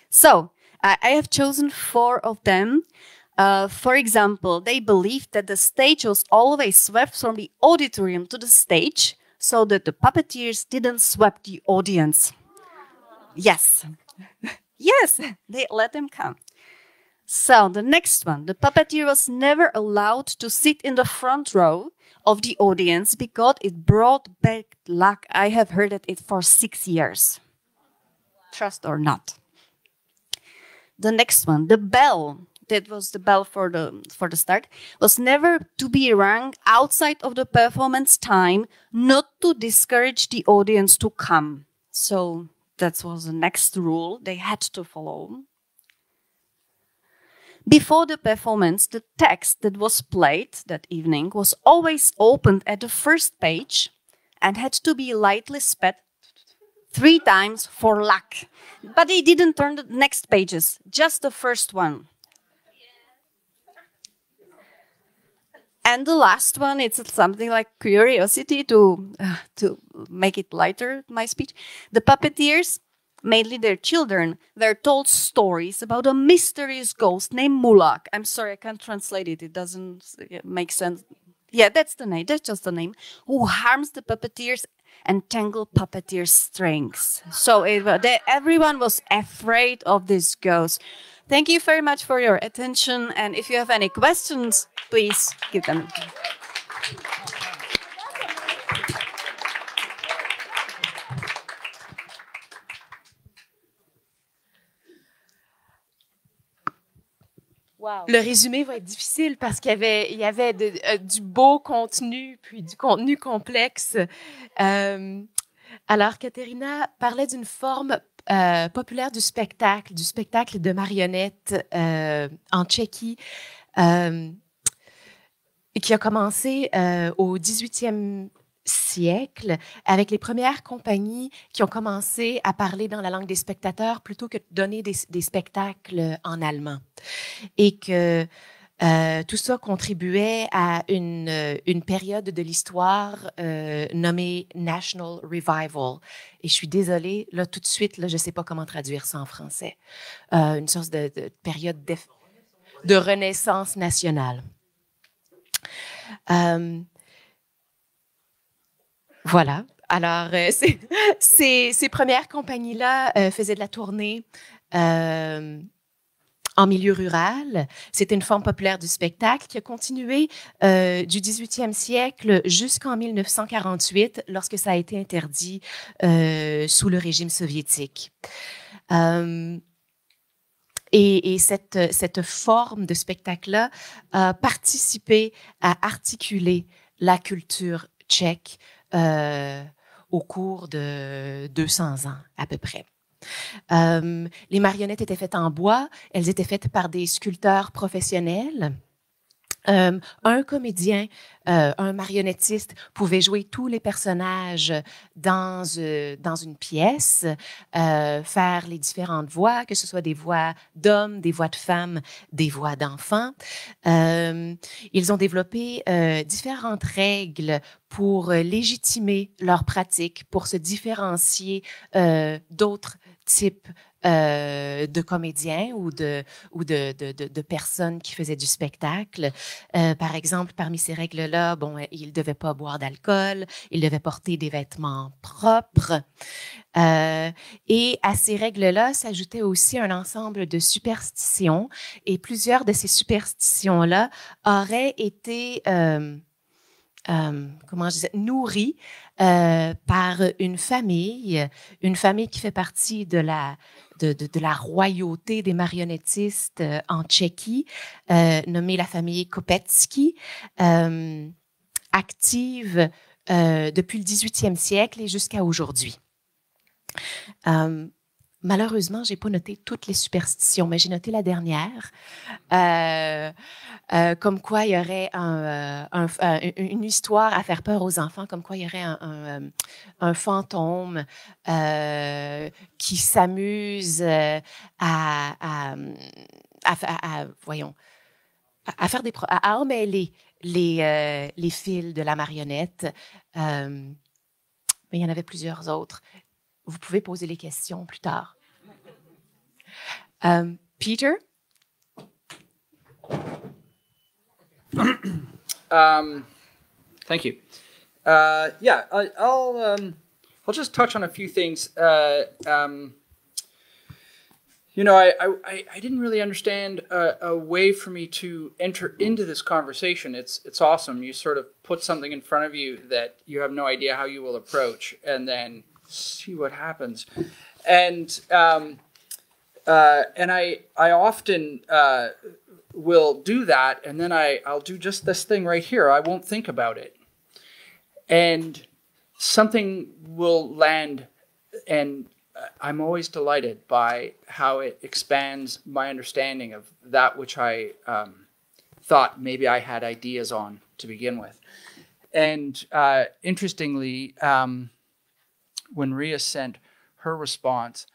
So I have chosen 4 of them. For example, they believed that the stage was always swept from the auditorium to the stage, so that the puppeteers didn't sweep the audience. Yes. Yes, they let them come. So the next one, the puppeteer was never allowed to sit in the front row of the audience because it brought back luck. I have heard it for 6 years. Trust or not. The next one, the bell, that was the bell for the start, was never to be rung outside of the performance time, not to discourage the audience to come. So that was the next rule they had to follow. Before the performance, the text that was played that evening was always opened at the first page and had to be lightly spat 3 times for luck. But they didn't turn the next pages, just the first one. And the last one, it's something like curiosity to make it lighter, my speech. The puppeteers, mainly their children, were told stories about a mysterious ghost named Mulak. I'm sorry, I can't translate it. It doesn't make sense. Yeah, that's the name. That's just the name. Who harms the puppeteers and tangle puppeteers' strings. So everyone was afraid of this ghost. Thank you very much for your attention. And if you have any questions, please give them. Wow. Le résumé va être difficile parce qu'il y avait du beau contenu, puis du contenu complexe. Alors, Katerina parlait d'une forme populaire du spectacle de marionnettes en Tchéquie, qui a commencé au 18e siècle avec les premières compagnies qui ont commencé à parler dans la langue des spectateurs plutôt que de donner des spectacles en allemand. Et que tout ça contribuait à une période de l'histoire nommée National Revival. Et je suis désolée, là, tout de suite, là, je ne sais pas comment traduire ça en français. Une sorte de période de renaissance nationale. Voilà. Alors, ces premières compagnies-là faisaient de la tournée en milieu rural. C'était une forme populaire du spectacle qui a continué du 18e siècle jusqu'en 1948, lorsque ça a été interdit sous le régime soviétique. Et cette forme de spectacle-là a participé à articuler la culture tchèque au cours de 200 ans à peu près. Les marionnettes étaient faites en bois, elles étaient faites par des sculpteurs professionnels. Un comédien, un marionnettiste pouvait jouer tous les personnages dans une pièce, faire les différentes voix, que ce soit des voix d'hommes, des voix de femmes, des voix d'enfants. Ils ont développé différentes règles pour légitimer leur pratique, pour se différencier d'autres types de comédiens ou de personnes qui faisaient du spectacle. Par exemple, parmi ces règles-là, bon, ils ne devaient pas boire d'alcool, ils devaient porter des vêtements propres. Et à ces règles-là s'ajoutait aussi un ensemble de superstitions, et plusieurs de ces superstitions-là auraient été nourries par une famille qui fait partie de la royauté des marionnettistes en Tchéquie, nommée la famille Kopetsky, active depuis le 18e siècle et jusqu'à aujourd'hui. Malheureusement, j'ai pas noté toutes les superstitions, mais j'ai noté la dernière, comme quoi il y aurait une histoire à faire peur aux enfants, comme quoi il y aurait un fantôme qui s'amuse à emmêler les fils de la marionnette. Mais il y en avait plusieurs autres. Vous pouvez poser les questions plus tard. Peter? Thank you. Yeah, I'll just touch on a few things. You know, I didn't really understand a way for me to enter into this conversation. It's awesome. You sort of put something in front of you that you have no idea how you will approach, and then see what happens. And I often will do that, and then I'll do just this thing right here. I won't think about it, and something will land, and I'm always delighted by how it expands my understanding of that which I thought maybe I had ideas on to begin with. And interestingly, when Ria sent her response,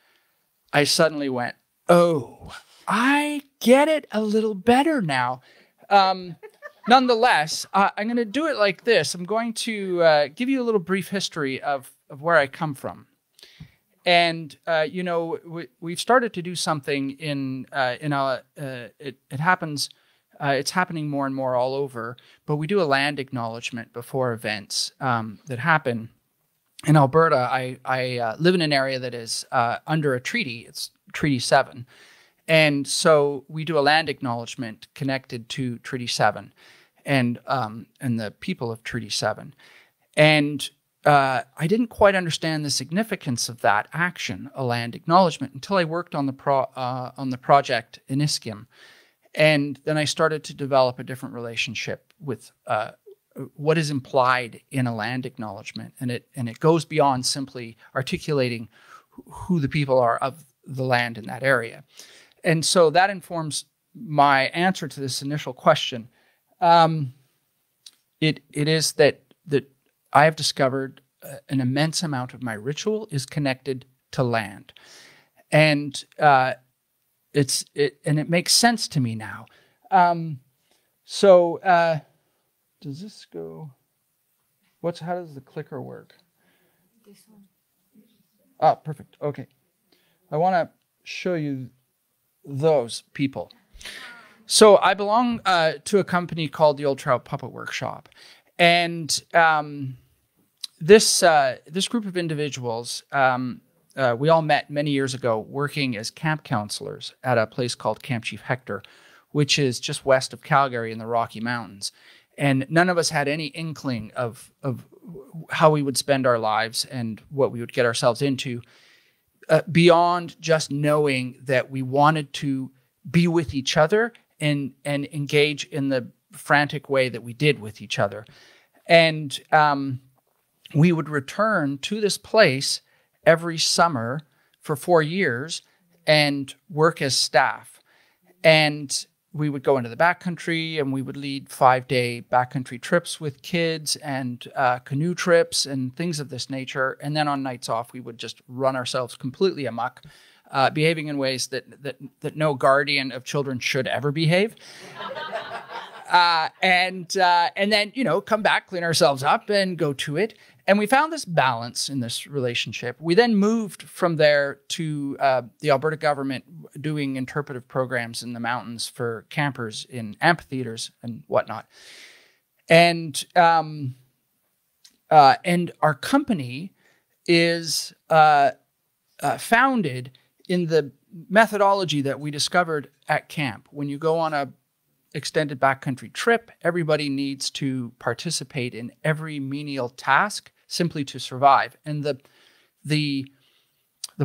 I suddenly went, oh, I get it a little better now. Nonetheless, I'm going to do it like this. I'm going to give you a little brief history of where I come from. And, you know, we've started to do something it happens, it's happening more and more all over, but we do a land acknowledgement before events that happen. In Alberta, I live in an area that is under a treaty. It's Treaty 7. And so we do a land acknowledgement connected to Treaty 7 and the people of Treaty 7. And I didn't quite understand the significance of that action, a land acknowledgement, until I worked on the project in Ischim. And then I started to develop a different relationship with what is implied in a land acknowledgement, and it goes beyond simply articulating who the people are of the land in that area. And so that informs my answer to this initial question. It is that I have discovered an immense amount of my ritual is connected to land, and it makes sense to me now. Does this go? How does the clicker work? This one. Ah, perfect. Okay, I want to show you those people. So I belong to a company called the Old Trout Puppet Workshop, and this group of individuals, we all met many years ago working as camp counselors at a place called Camp Chief Hector, which is just west of Calgary in the Rocky Mountains. And none of us had any inkling of how we would spend our lives and what we would get ourselves into, beyond just knowing that we wanted to be with each other and engage in the frantic way that we did with each other. And we would return to this place every summer for 4 years and work as staff. And we would go into the backcountry and we would lead 5-day backcountry trips with kids and canoe trips and things of this nature. And then on nights off, we would just run ourselves completely amok, behaving in ways that no guardian of children should ever behave. And then, come back, clean ourselves up and go to it. And we found this balance in this relationship. We then moved from there to the Alberta government doing interpretive programs in the mountains for campers in amphitheaters and whatnot. And our company is founded in the methodology that we discovered at camp. When you go on a extended backcountry trip, everybody needs to participate in every menial task simply to survive. And the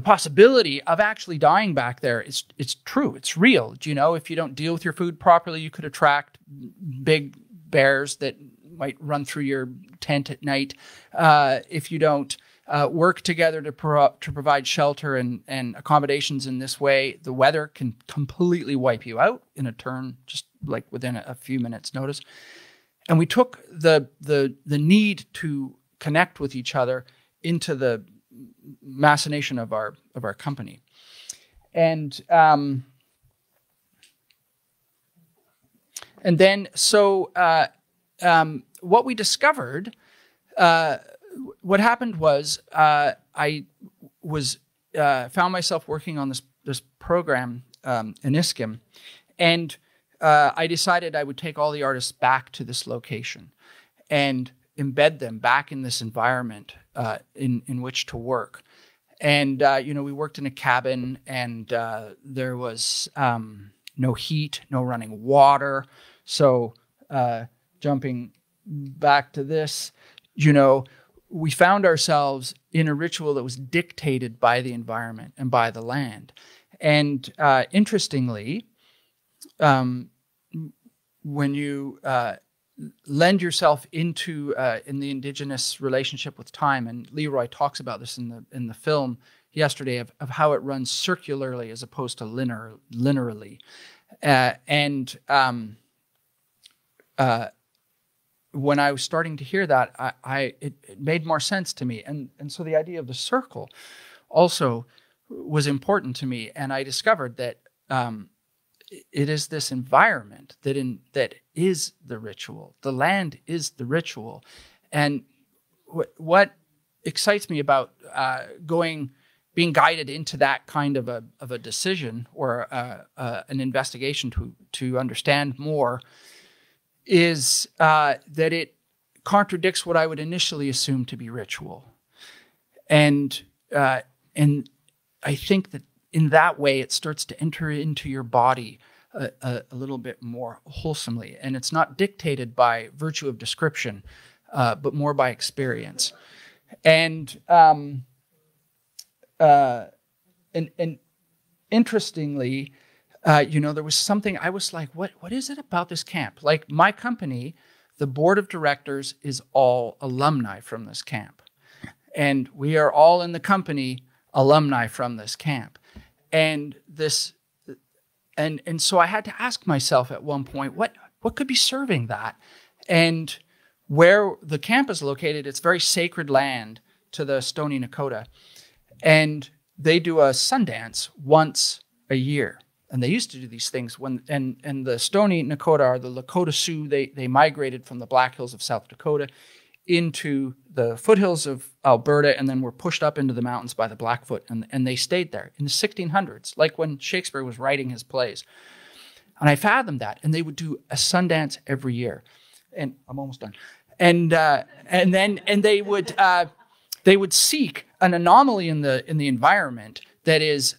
possibility of actually dying back there it's true. It's real. If you don't deal with your food properly, you could attract big bears that might run through your tent at night. If you don't work together to provide shelter and accommodations in this way, the weather can completely wipe you out in a turn, just like within a few minutes' notice. And we took the need to connect with each other into the machination of our company. And then what we discovered, what happened was I found myself working on this program in Niskim, and I decided I would take all the artists back to this location and embed them back in this environment in which to work. And we worked in a cabin, and there was no heat, no running water. So jumping back to this, we found ourselves in a ritual that was dictated by the environment and by the land. And interestingly, when you lend yourself into in the Indigenous relationship with time, and Leroy talks about this in the film yesterday of how it runs circularly as opposed to linearly. When I was starting to hear that, it made more sense to me. And so the idea of the circle also was important to me. And I discovered that it is this environment that is the ritual. The land is the ritual. And what excites me about being guided into that kind of a decision or an investigation to understand more is that it contradicts what I would initially assume to be ritual. And I think that in that way, it starts to enter into your body a little bit more wholesomely. And it's not dictated by virtue of description, but more by experience. And interestingly, there was something I was like, what is it about this camp? Like my company, the board of directors is all alumni from this camp. And we are all in the company alumni from this camp. And so I had to ask myself at one point, what could be serving that? And where the camp is located, it's very sacred land to the Stoney Nakoda. And they do a Sundance once a year. And they used to do these things and the Stoney Nakoda are the Lakota Sioux. They migrated from the Black Hills of South Dakota into the foothills of Alberta and then were pushed up into the mountains by the Blackfoot. And they stayed there in the 1600s, like when Shakespeare was writing his plays. And I fathomed that. And they would do a Sundance every year. And I'm almost done. And they would seek an anomaly in the environment that is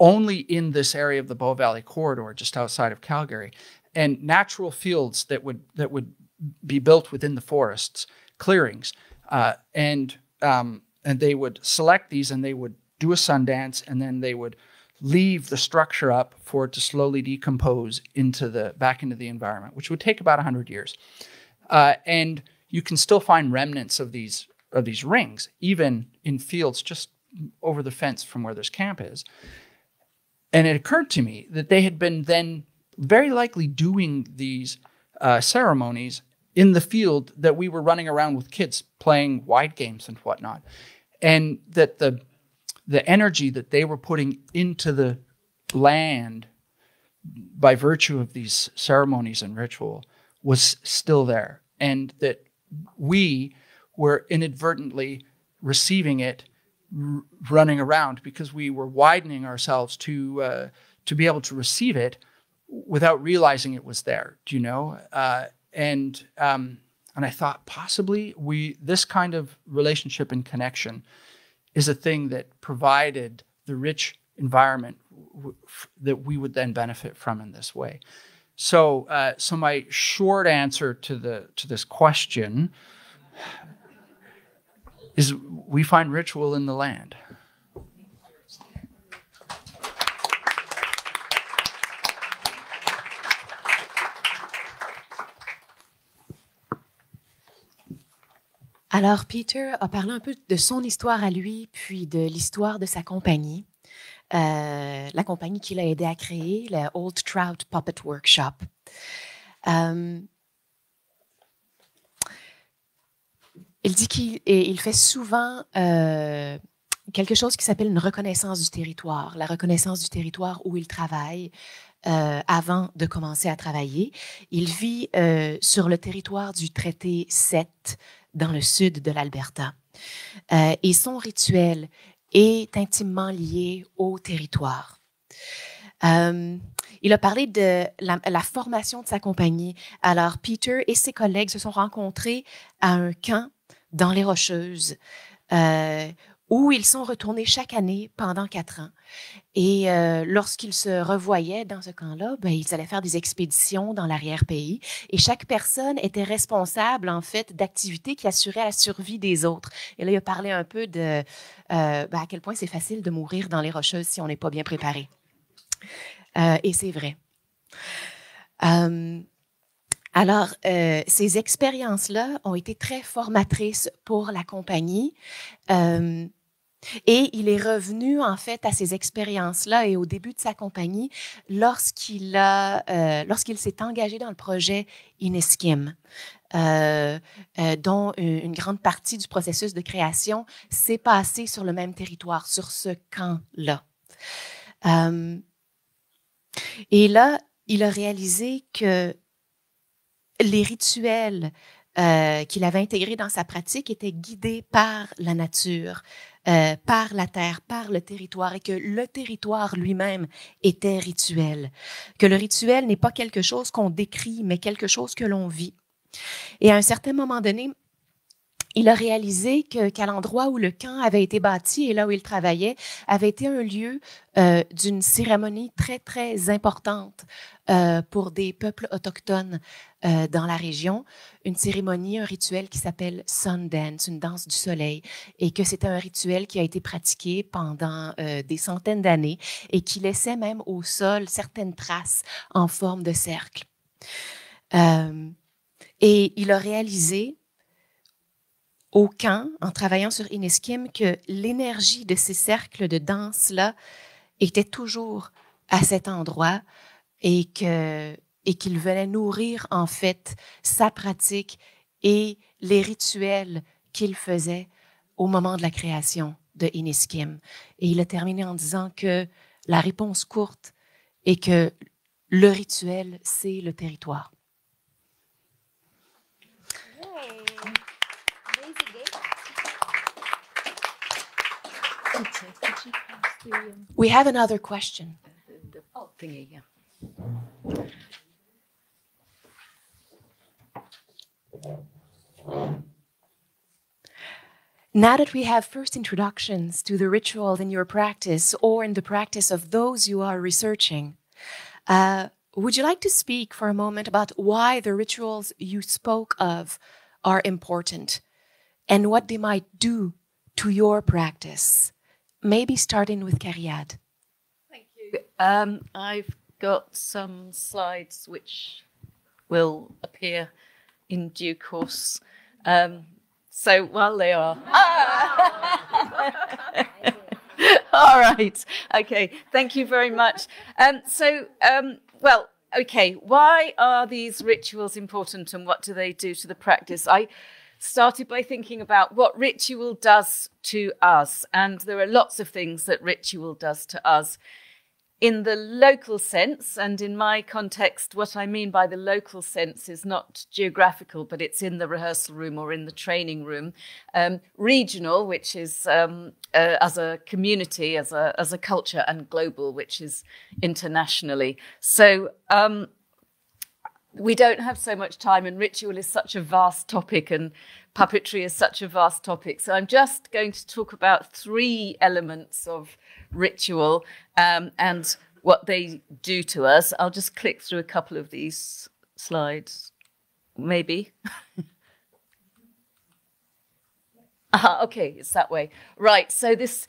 only in this area of the Bow Valley corridor, just outside of Calgary, and natural fields that would be built within the forests, clearings, and they would select these, and they would do a Sundance, and then they would leave the structure up for it to slowly decompose back into the environment, which would take about 100 years. And you can still find remnants of these rings, even in fields just over the fence from where this camp is. And it occurred to me that they had been then very likely doing these ceremonies in the field that we were running around with kids playing wide games and whatnot. And that the energy that they were putting into the land by virtue of these ceremonies and ritual was still there. And that we were inadvertently receiving it running around because we were widening ourselves to be able to receive it without realizing it was there. Do you know? And I thought possibly this kind of relationship and connection is a thing that provided the rich environment that we would then benefit from in this way. So my short answer to this question is we find ritual in the land. Alors, Peter a parlé un peu de son histoire à lui, puis de l'histoire de sa compagnie, la compagnie qu'il a aidé à créer, la Old Trout Puppet Workshop. Il dit qu'il fait souvent quelque chose qui s'appelle une reconnaissance du territoire, la reconnaissance du territoire où il travaille avant de commencer à travailler. Il vit sur le territoire du traité 7 dans le sud de l'Alberta. Et son rituel est intimement lié au territoire. Il a parlé de la formation de sa compagnie. Alors, Peter et ses collègues se sont rencontrés à un camp dans les Rocheuses, où ils sont retournés chaque année pendant 4 ans. Et lorsqu'ils se revoyaient dans ce camp-là, ils allaient faire des expéditions dans l'arrière-pays. Et chaque personne était responsable, en fait, d'activités qui assuraient la survie des autres. Et là, il a parlé un peu de à quel point c'est facile de mourir dans les Rocheuses si on n'est pas bien préparé. Et c'est vrai. Alors, ces expériences-là ont été très formatrices pour la compagnie. Et il est revenu, en fait, à ces expériences-là et au début de sa compagnie lorsqu'il s'est engagé dans le projet Iniskim, dont une grande partie du processus de création s'est passée sur le même territoire, sur ce camp-là. Et là, il a réalisé que les rituels qu'il avait intégrés dans sa pratique étaient guidés par la nature, par la terre, par le territoire, et que le territoire lui-même était rituel. Que le rituel n'est pas quelque chose qu'on décrit, mais quelque chose que l'on vit. Et à un certain moment donné, il a réalisé qu'à l'endroit où le camp avait été bâti et là où il travaillait avait été un lieu d'une cérémonie très, très importante pour des peuples autochtones dans la région. Une cérémonie, un rituel qui s'appelle Sundance, une danse du soleil, et que c'était un rituel qui a été pratiqué pendant des centaines d'années et qui laissait même au sol certaines traces en forme de cercle. Et il a réalisé au camp, en travaillant sur Iniskim, que l'énergie de ces cercles de danse-là était toujours à cet endroit et qu'il venait nourrir en fait sa pratique et les rituels qu'il faisait au moment de la création de Iniskim. Et il a terminé en disant que la réponse courte est que le rituel, c'est le territoire. We have another question. The thingy, yeah. Now that we have first introductions to the ritual in your practice or in the practice of those you are researching, would you like to speak for a moment about why the rituals you spoke of are important and what they might do to your practice? Maybe starting with Cariad. Thank you. I've got some slides which will appear in due course. So while they are... All right. Okay. Thank you very much. Well, okay. Why are these rituals important and what do they do to the practice? I started by thinking about what ritual does to us. And there are lots of things that ritual does to us. In the local sense, and in my context, what I mean by the local sense is not geographical, but it's in the rehearsal room or in the training room. Regional, which is as a community, as a culture, and global, which is internationally. So we don't have so much time, and ritual is such a vast topic, and puppetry is such a vast topic. So I'm just going to talk about 3 elements of ritual and what they do to us. I'll just click through a couple of these slides, maybe. Okay, it's that way. Right, so this,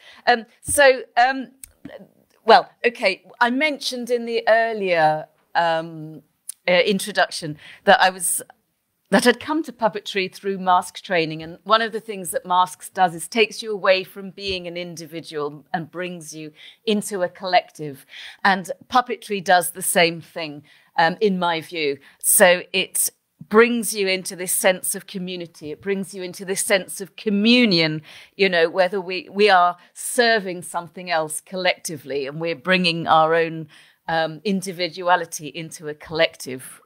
well, okay, I mentioned in the earlier introduction that I'd come to puppetry through mask training. And one of the things that masks does is takes you away from being an individual and brings you into a collective. And puppetry does the same thing, in my view. So it brings you into this sense of community. It brings you into this sense of communion, you know, whether we are serving something else collectively and we're bringing our own individuality into a collective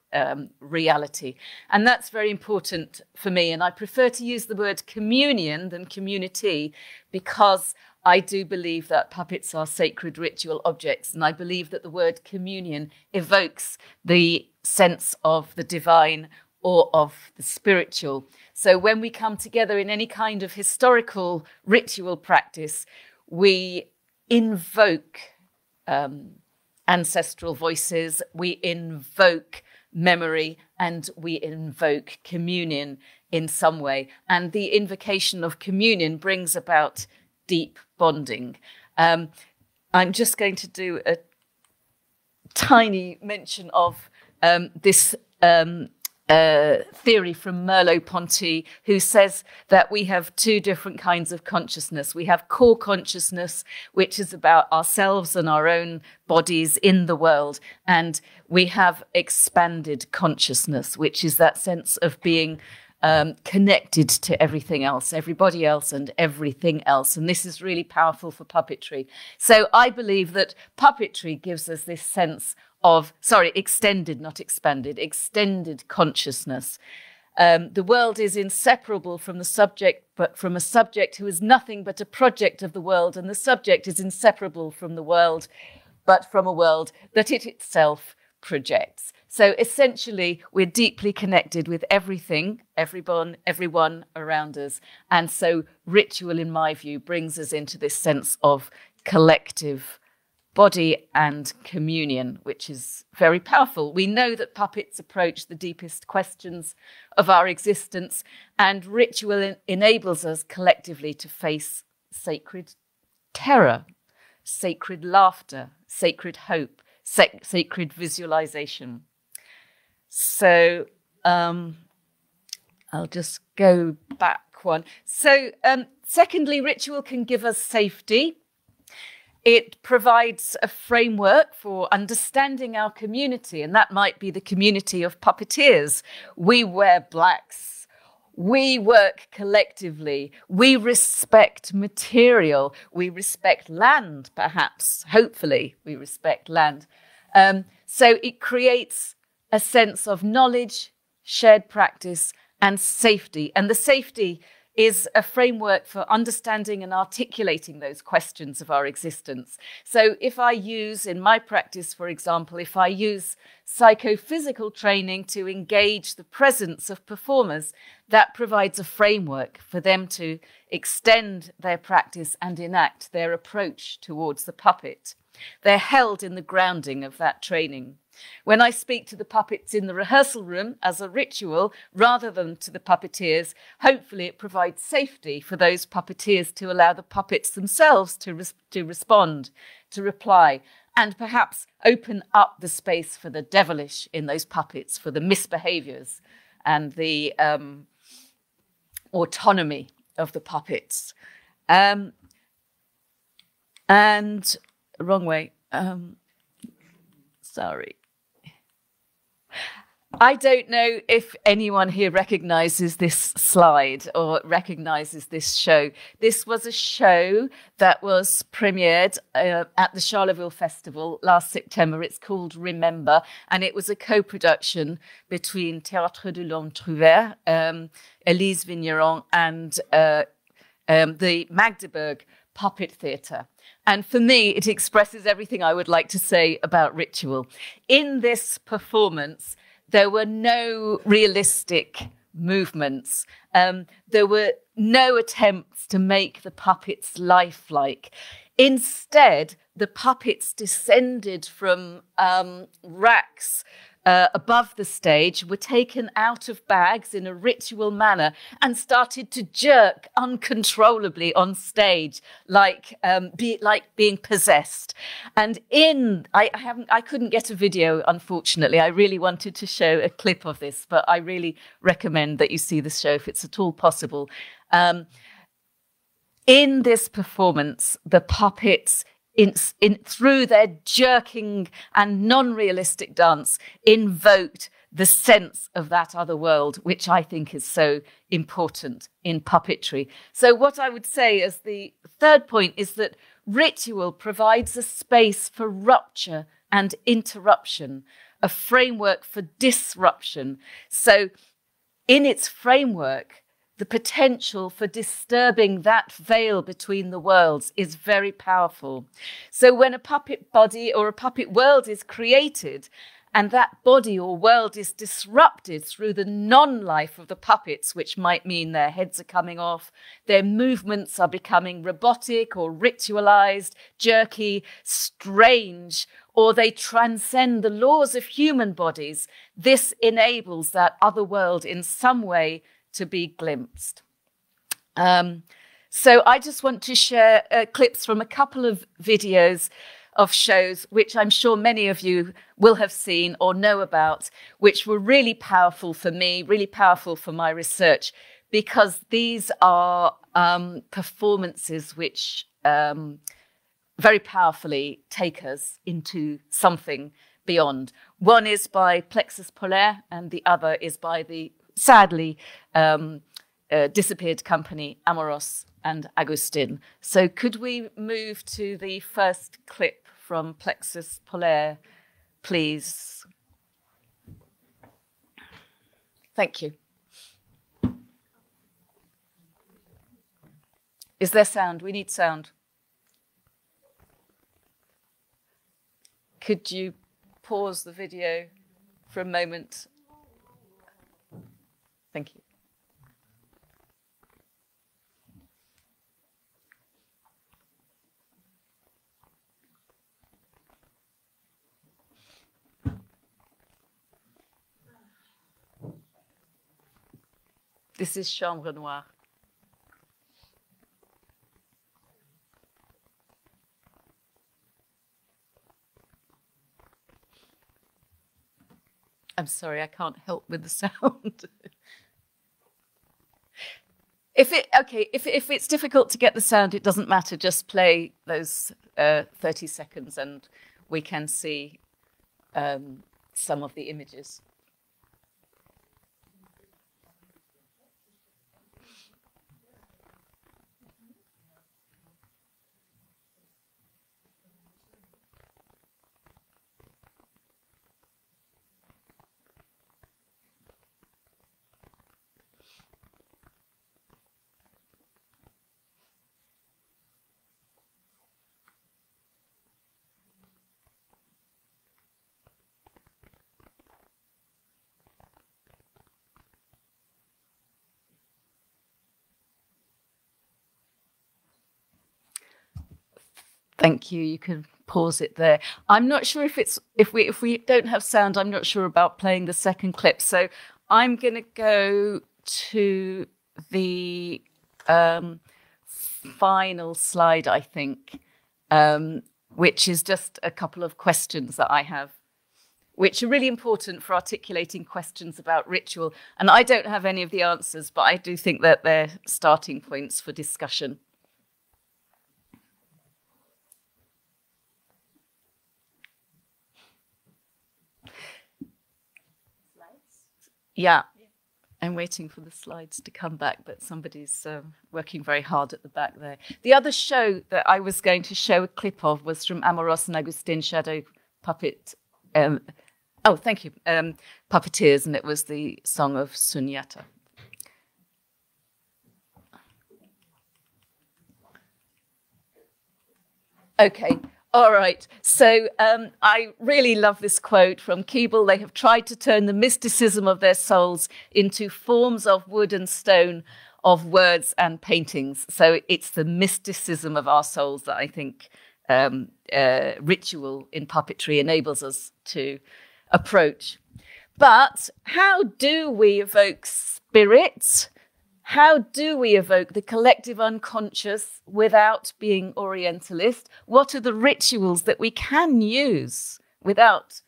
reality. And that's very important for me. And I prefer to use the word communion than community because I do believe that puppets are sacred ritual objects. And I believe that the word communion evokes the sense of the divine or of the spiritual. So when we come together in any kind of historical ritual practice, we invoke ancestral voices, we invoke memory, and we invoke communion in some way. And the invocation of communion brings about deep bonding. I'm just going to do a tiny mention of this theory from Merleau-Ponty, who says that we have 2 different kinds of consciousness. We have core consciousness, which is about ourselves and our own bodies in the world. And we have expanded consciousness, which is that sense of being connected to everything else, everybody else and everything else. And this is really powerful for puppetry. So I believe that puppetry gives us this sense of, extended, not expanded, extended consciousness. The world is inseparable from the subject, but from a subject who is nothing but a project of the world, and the subject is inseparable from the world, but from a world that it itself projects. So essentially, we're deeply connected with everything, everyone around us. And so ritual, in my view, brings us into this sense of collective body and communion, which is very powerful. We know that puppets approach the deepest questions of our existence, and ritual enables us collectively to face sacred terror, sacred laughter, sacred hope, sacred visualization. So I'll just go back quick one. So, secondly, ritual can give us safety. It provides a framework for understanding our community, and that might be the community of puppeteers. We wear blacks. We work collectively. We respect material. We respect land, perhaps. Hopefully, we respect land. So it creates a sense of knowledge, shared practice, and safety. And the safety is a framework for understanding and articulating those questions of our existence. So if I use, in my practice, for example, if I use psychophysical training to engage the presence of performers, that provides a framework for them to extend their practice and enact their approach towards the puppet. They're held in the grounding of that training. When I speak to the puppets in the rehearsal room as a ritual, rather than to the puppeteers, hopefully it provides safety for those puppeteers to allow the puppets themselves to respond, to reply, and perhaps open up the space for the devilish in those puppets, for the misbehaviors and the autonomy of the puppets. And wrong way. Sorry. I don't know if anyone here recognizes this slide or recognizes this show. This was a show that was premiered at the Charleville Festival last September. It's called Remember, and it was a co-production between Théâtre de l'Entrouvert, Elise Vigneron, and the Magdeburg Puppet Theatre. And for me, it expresses everything I would like to say about ritual. In this performance, there were no realistic movements. There were no attempts to make the puppets lifelike. Instead, the puppets descended from racks above the stage, were taken out of bags in a ritual manner and started to jerk uncontrollably on stage, like being possessed. And I couldn't get a video, unfortunately. I really wanted to show a clip of this, but I really recommend that you see the show if it's at all possible. In this performance, the puppets, through their jerking and non-realistic dance, invoked the sense of that other world, which I think is so important in puppetry. So what I would say as the third point is that ritual provides a space for rupture and interruption, a framework for disruption. So in its framework, the potential for disturbing that veil between the worlds is very powerful. So when a puppet body or a puppet world is created, and that body or world is disrupted through the non-life of the puppets, which might mean their heads are coming off, their movements are becoming robotic or ritualized, jerky, strange, or they transcend the laws of human bodies, this enables that other world in some way to be glimpsed. So I just want to share clips from a couple of videos of shows which I'm sure many of you will have seen or know about, which were really powerful for me, really powerful for my research, because these are performances which very powerfully take us into something beyond. One is by Plexus Polaire and the other is by the sadly disappeared company Amoros and Agustin. So could we move to the first clip from Plexus Polaire, please? Thank you. Is there sound? We need sound. Could you pause the video for a moment? Thank you. This is Chambre Noire. I'm sorry, I can't help with the sound. if it's difficult to get the sound, it doesn't matter. Just play those 30 seconds and we can see some of the images. Thank you. You can pause it there. I'm not sure if we don't have sound, I'm not sure about playing the second clip. So I'm going to go to the final slide, I think, which is just a couple of questions that I have, which are really important for articulating questions about ritual. And I don't have any of the answers, but I do think that they're starting points for discussion. Yeah, I'm waiting for the slides to come back, but somebody's working very hard at the back there. The other show that I was going to show a clip of was from Amoros and Agustin Shadow Puppet. Oh, thank you. Puppeteers, and it was the song of Sunyata. Okay. All right, so I really love this quote from Keble. They have tried to turn the mysticism of their souls into forms of wood and stone, of words and paintings. So it's the mysticism of our souls that I think ritual in puppetry enables us to approach. But how do we evoke spirit? How do we evoke the collective unconscious without being Orientalist? What are the rituals that we can use without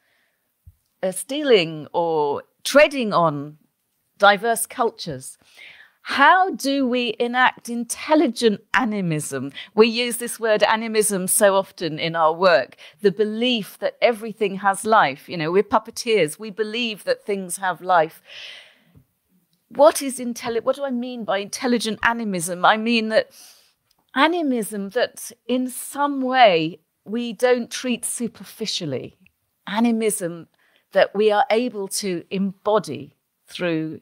stealing or treading on diverse cultures? How do we enact intelligent animism? We use this word animism so often in our work, the belief that everything has life. You know, we're puppeteers. We believe that things have life. What do I mean by intelligent animism? I mean that animism that in some way we don't treat superficially. Animism that we are able to embody through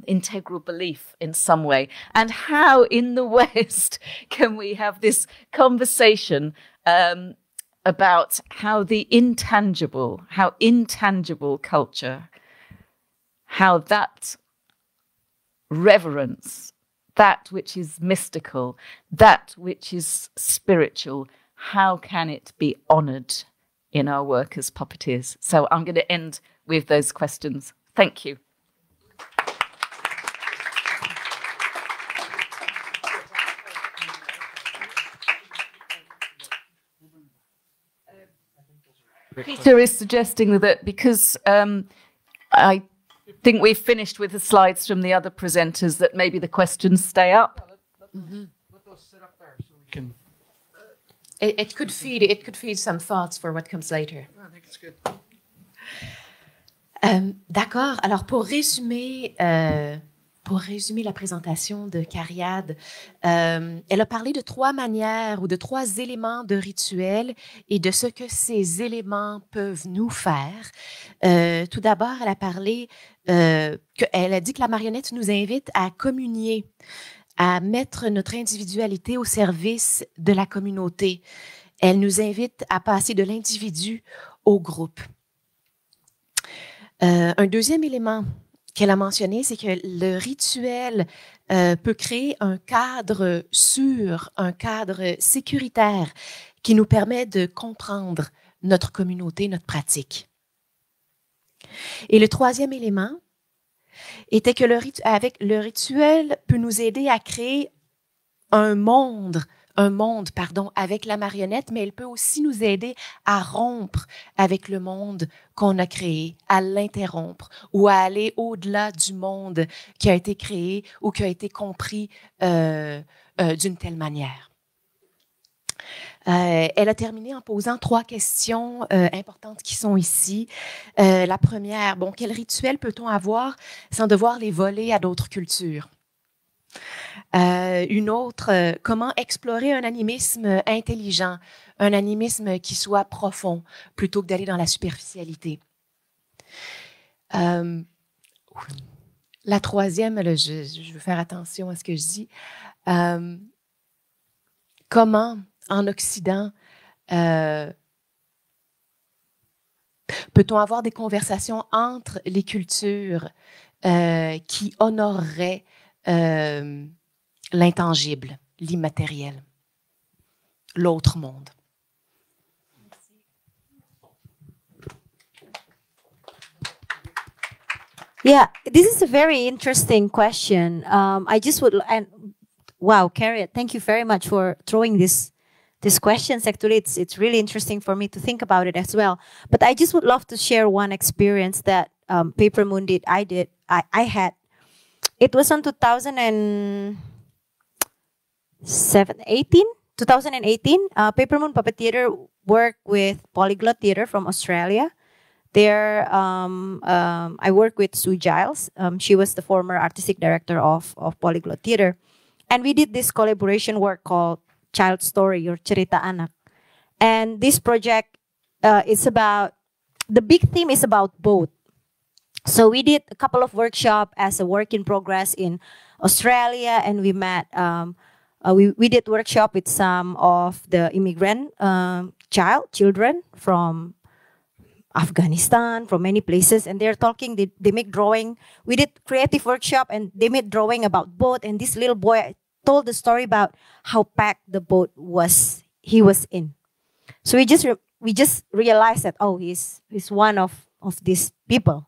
integral belief in some way. And how in the West can we have this conversation about how intangible culture, how that reverence, that which is mystical, that which is spiritual, how can it be honoured in our work as puppeteers? So I'm going to end with those questions. Thank you. Peter is suggesting that because I think we've finished with the slides from the other presenters, that maybe the questions stay up. Let those sit up there so we can. It could feed some thoughts for what comes later. I think it's good. D'accord. Alors pour résumer la présentation de Cariad, elle a parlé de 3 manières ou de 3 éléments de rituel et de ce que ces éléments peuvent nous faire. Tout d'abord, elle a parlé, elle a dit que la marionnette nous invite à communier, à mettre notre individualité au service de la communauté. Elle nous invite à passer de l'individu au groupe. Un deuxième élément qu'elle a mentionné, c'est que le rituel peut créer un cadre sûr, un cadre sécuritaire qui nous permet de comprendre notre communauté, notre pratique. Et le troisième élément était que avec le rituel peut nous aider à créer un monde un monde, pardon, avec la marionnette, mais elle peut aussi nous aider à rompre avec le monde qu'on a créé, à l'interrompre ou à aller au-delà du monde qui a été créé ou qui a été compris d'une telle manière. Elle a terminé en posant 3 questions importantes qui sont ici. La première, bon, quel rituel peut-on avoir sans devoir les voler à d'autres cultures? Une autre, comment explorer un animisme intelligent, un animisme qui soit profond, plutôt que d'aller dans la superficialité? La troisième, là, je veux faire attention à ce que je dis. Comment, en Occident, peut-on avoir des conversations entre les cultures qui honoreraient l'intangible, l'immatériel, l'autre monde? Yeah, this is a very interesting question. I just would, and wow, Carrie, thank you very much for throwing these questions. Actually, it's really interesting for me to think about it as well. But I just would love to share one experience that Paper Moon did. I had. It was on 2018. Paper Moon Puppet Theater worked with Polyglot Theater from Australia. There, I work with Sue Giles. She was the former artistic director of Polyglot Theater. And we did this collaboration work called Child Story or Cerita Anak. And this project is about, the big theme is about both. So we did a couple of workshops as a work in progress in Australia, and we met, we did workshop with some of the immigrant children from Afghanistan, from many places, and they're talking, they make drawing. We did creative workshop and they made drawing about boat, and this little boy told the story about how packed the boat he was in. So we just realized that, oh, he's one of these people.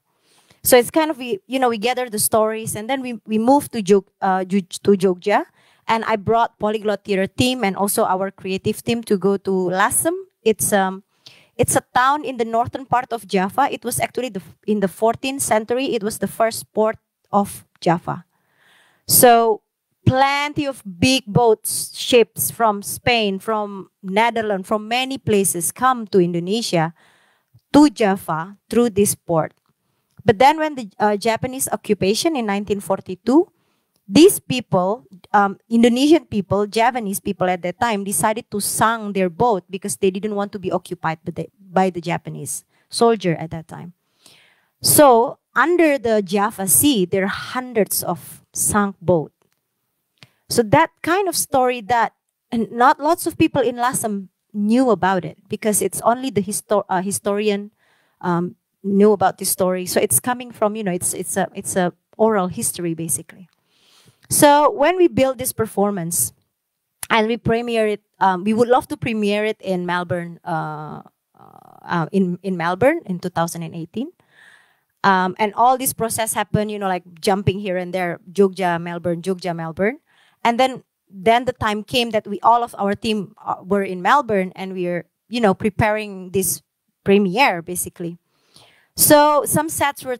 So it's kind of, we gather the stories, and then we moved to Jogja, and I brought Polyglot Theater team and also our creative team to go to Lasem. It's a town in the northern part of Java. It was actually in the 14th century. It was the first port of Java. So plenty of big boats, ships from Spain, from Netherlands, from many places come to Indonesia, to Java through this port. But then when the Japanese occupation in 1942, these people, Indonesian people, Javanese people at that time, decided to sink their boat because they didn't want to be occupied by the Japanese soldier at that time. So under the Java Sea, there are hundreds of sunk boats. So that kind of story that, and not lots of people in Lasem knew about it because it's only the historian knew about this story. So it's coming from, it's a oral history basically. So when we build this performance and we premiere it, we would love to premiere it in Melbourne, in Melbourne in 2018. And all this process happened, like jumping here and there, Jogja, Melbourne. And then the time came that all of our team were in Melbourne, and we were, preparing this premiere basically. So some sets were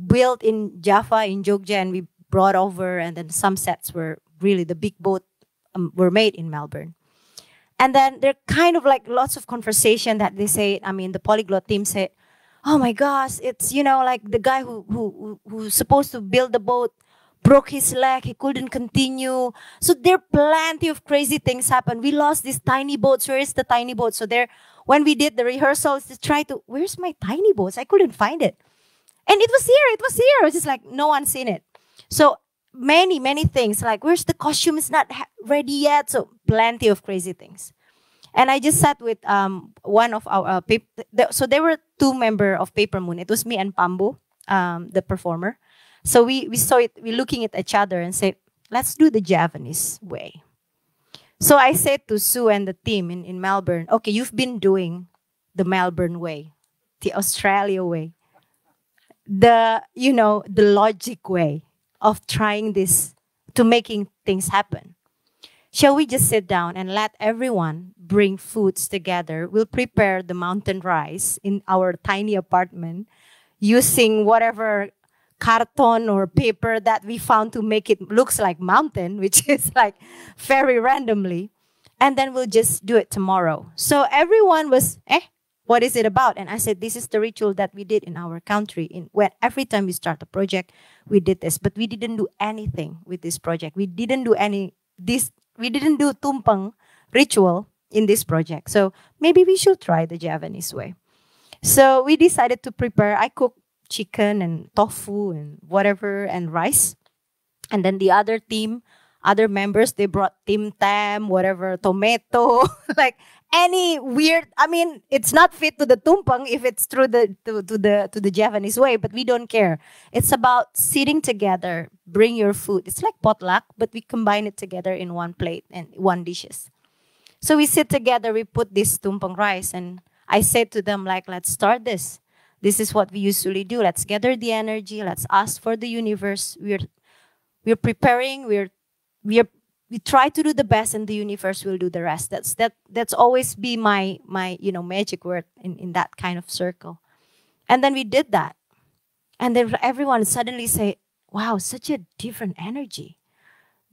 built in Java, in Jogja, and we brought over, and then some sets were really, the big boat were made in Melbourne. And then there kind of like lots of conversation that they say, the Polyglot team said, oh my gosh, it's, like the guy who's supposed to build the boat broke his leg, he couldn't continue. So there are plenty of crazy things happen. We lost these tiny boats. Where is the tiny boat? So when we did the rehearsals, to try to, where's my tiny boats? I couldn't find it. And it was here. It was just like, no one's seen it. So many, many things, like where's the costume? It's not ready yet. So plenty of crazy things. And I just sat with one of our, so there were 2 members of Paper Moon. It was me and Pambu, the performer. So we saw it, we looking at each other and said, let's do the Javanese way. So I said to Sue and the team in Melbourne, okay, you've been doing the Melbourne way, the Australia way, the logic way of trying this, to making things happen. Shall we just sit down and let everyone bring foods together? We'll prepare the mountain rice in our tiny apartment using whatever carton or paper that we found to make it looks like mountain, which is like very randomly. And then we'll just do it tomorrow. So everyone was, what is it about? And I said, this is the ritual that we did in our country. When every time we start a project, we did this. But we didn't do anything with this project. We didn't do tumpang ritual in this project. So maybe we should try the Javanese way. So we decided to prepare. I cooked chicken and tofu and whatever and rice. And then the other team, other members, they brought tim tam, whatever, tomato, like any weird. I mean, it's not fit to the tumpang if it's through to the Javanese way, but we don't care. It's about sitting together, bring your food. It's like potluck, but we combine it together in one plate and one dishes. So we sit together, we put this tumpang rice, and I said to them, like, let's start this. This is what we usually do. Let's gather the energy. Let's ask for the universe. We're preparing. We try to do the best, and the universe will do the rest. That's always be my magic word in that kind of circle. And then we did that, and then everyone suddenly say, "Wow, such a different energy,"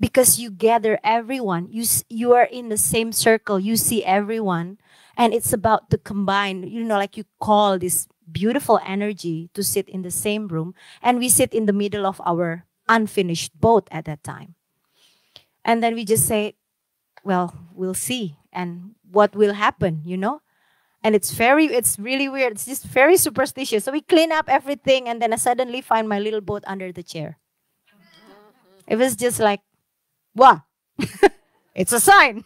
because you gather everyone. You are in the same circle. You see everyone, and it's about to combine. Like you call this beautiful energy to sit in the same room, and we sit in the middle of our unfinished boat at that time. And then we just say, well, we'll see and what will happen, And it's really weird. It's just very superstitious. So we clean up everything, and then I suddenly find my little boat under the chair. It was just like, wow, it's a sign.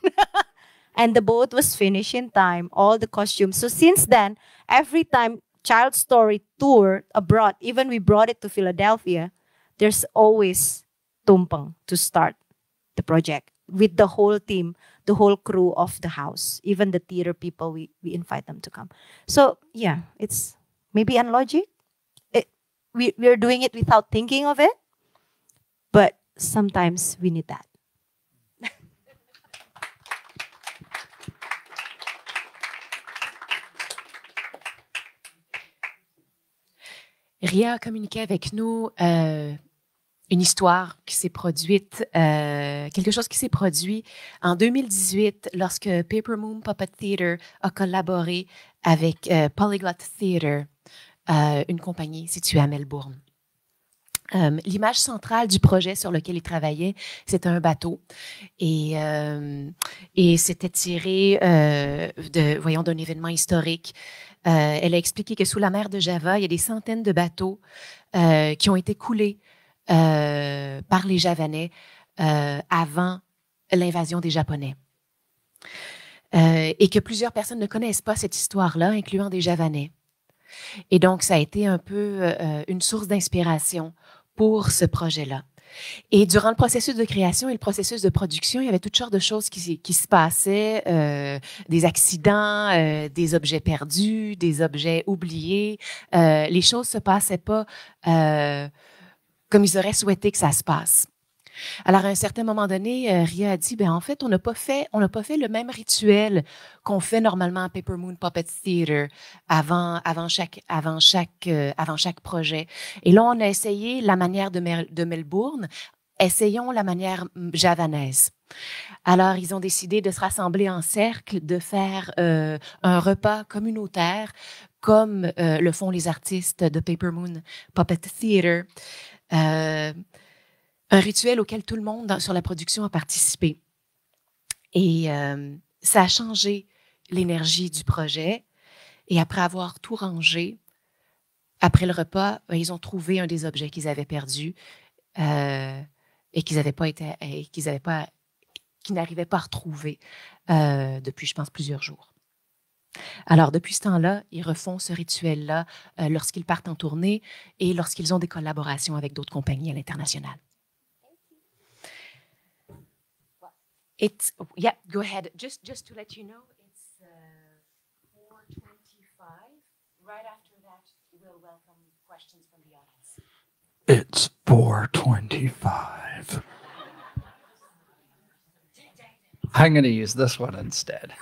And the boat was finished in time, all the costumes. So since then, every time Child Story tour abroad, even we brought it to Philadelphia, there's always tumpang to start the project with the whole team, the whole crew of the house, even the theater people, we invite them to come. So yeah, it's maybe unlogic. We're doing it without thinking of it, but sometimes we need that. Ria a communiqué avec nous une histoire qui s'est produite, quelque chose qui s'est produit en 2018 lorsque Paper Moon Puppet Theatre a collaboré avec Polyglot Theatre, une compagnie située à Melbourne. L'image centrale du projet sur lequel il travaillait, c'était un bateau et c'était tiré d'un événement historique. Elle a expliqué que sous la mer de Java, il y a des centaines de bateaux qui ont été coulés par les Javanais avant l'invasion des Japonais. Et que plusieurs personnes ne connaissent pas cette histoire-là, incluant des Javanais. Et donc, ça a été un peu une source d'inspiration pour ce projet-là. Et durant le processus de création et le processus de production, il y avait toutes sortes de choses qui se passaient, des accidents, des objets perdus, des objets oubliés. Les choses se passaient pas comme ils auraient souhaité que ça se passe. Alors, à un certain moment donné, Ria a dit, en fait, on n'a pas fait le même rituel qu'on fait normalement à Paper Moon Puppet Theatre avant chaque projet. Et là, on a essayé la manière de Melbourne. Essayons la manière javanaise. Alors, ils ont décidé de se rassembler en cercle, de faire un repas communautaire, comme le font les artistes de Paper Moon Puppet Theatre. Un rituel auquel tout le monde sur la production a participé. Et ça a changé l'énergie du projet. Et après avoir tout rangé, après le repas, ils ont trouvé un des objets qu'ils avaient perdu et qu'ils n'arrivaient pas à retrouver depuis, je pense, plusieurs jours. Alors, depuis ce temps-là, ils refont ce rituel-là lorsqu'ils partent en tournée et lorsqu'ils ont des collaborations avec d'autres compagnies à l'international. Go ahead. Just to let you know, it's 4:25. Right after that, we'll welcome questions from the audience. It's 4:25. I'm going to use this one instead.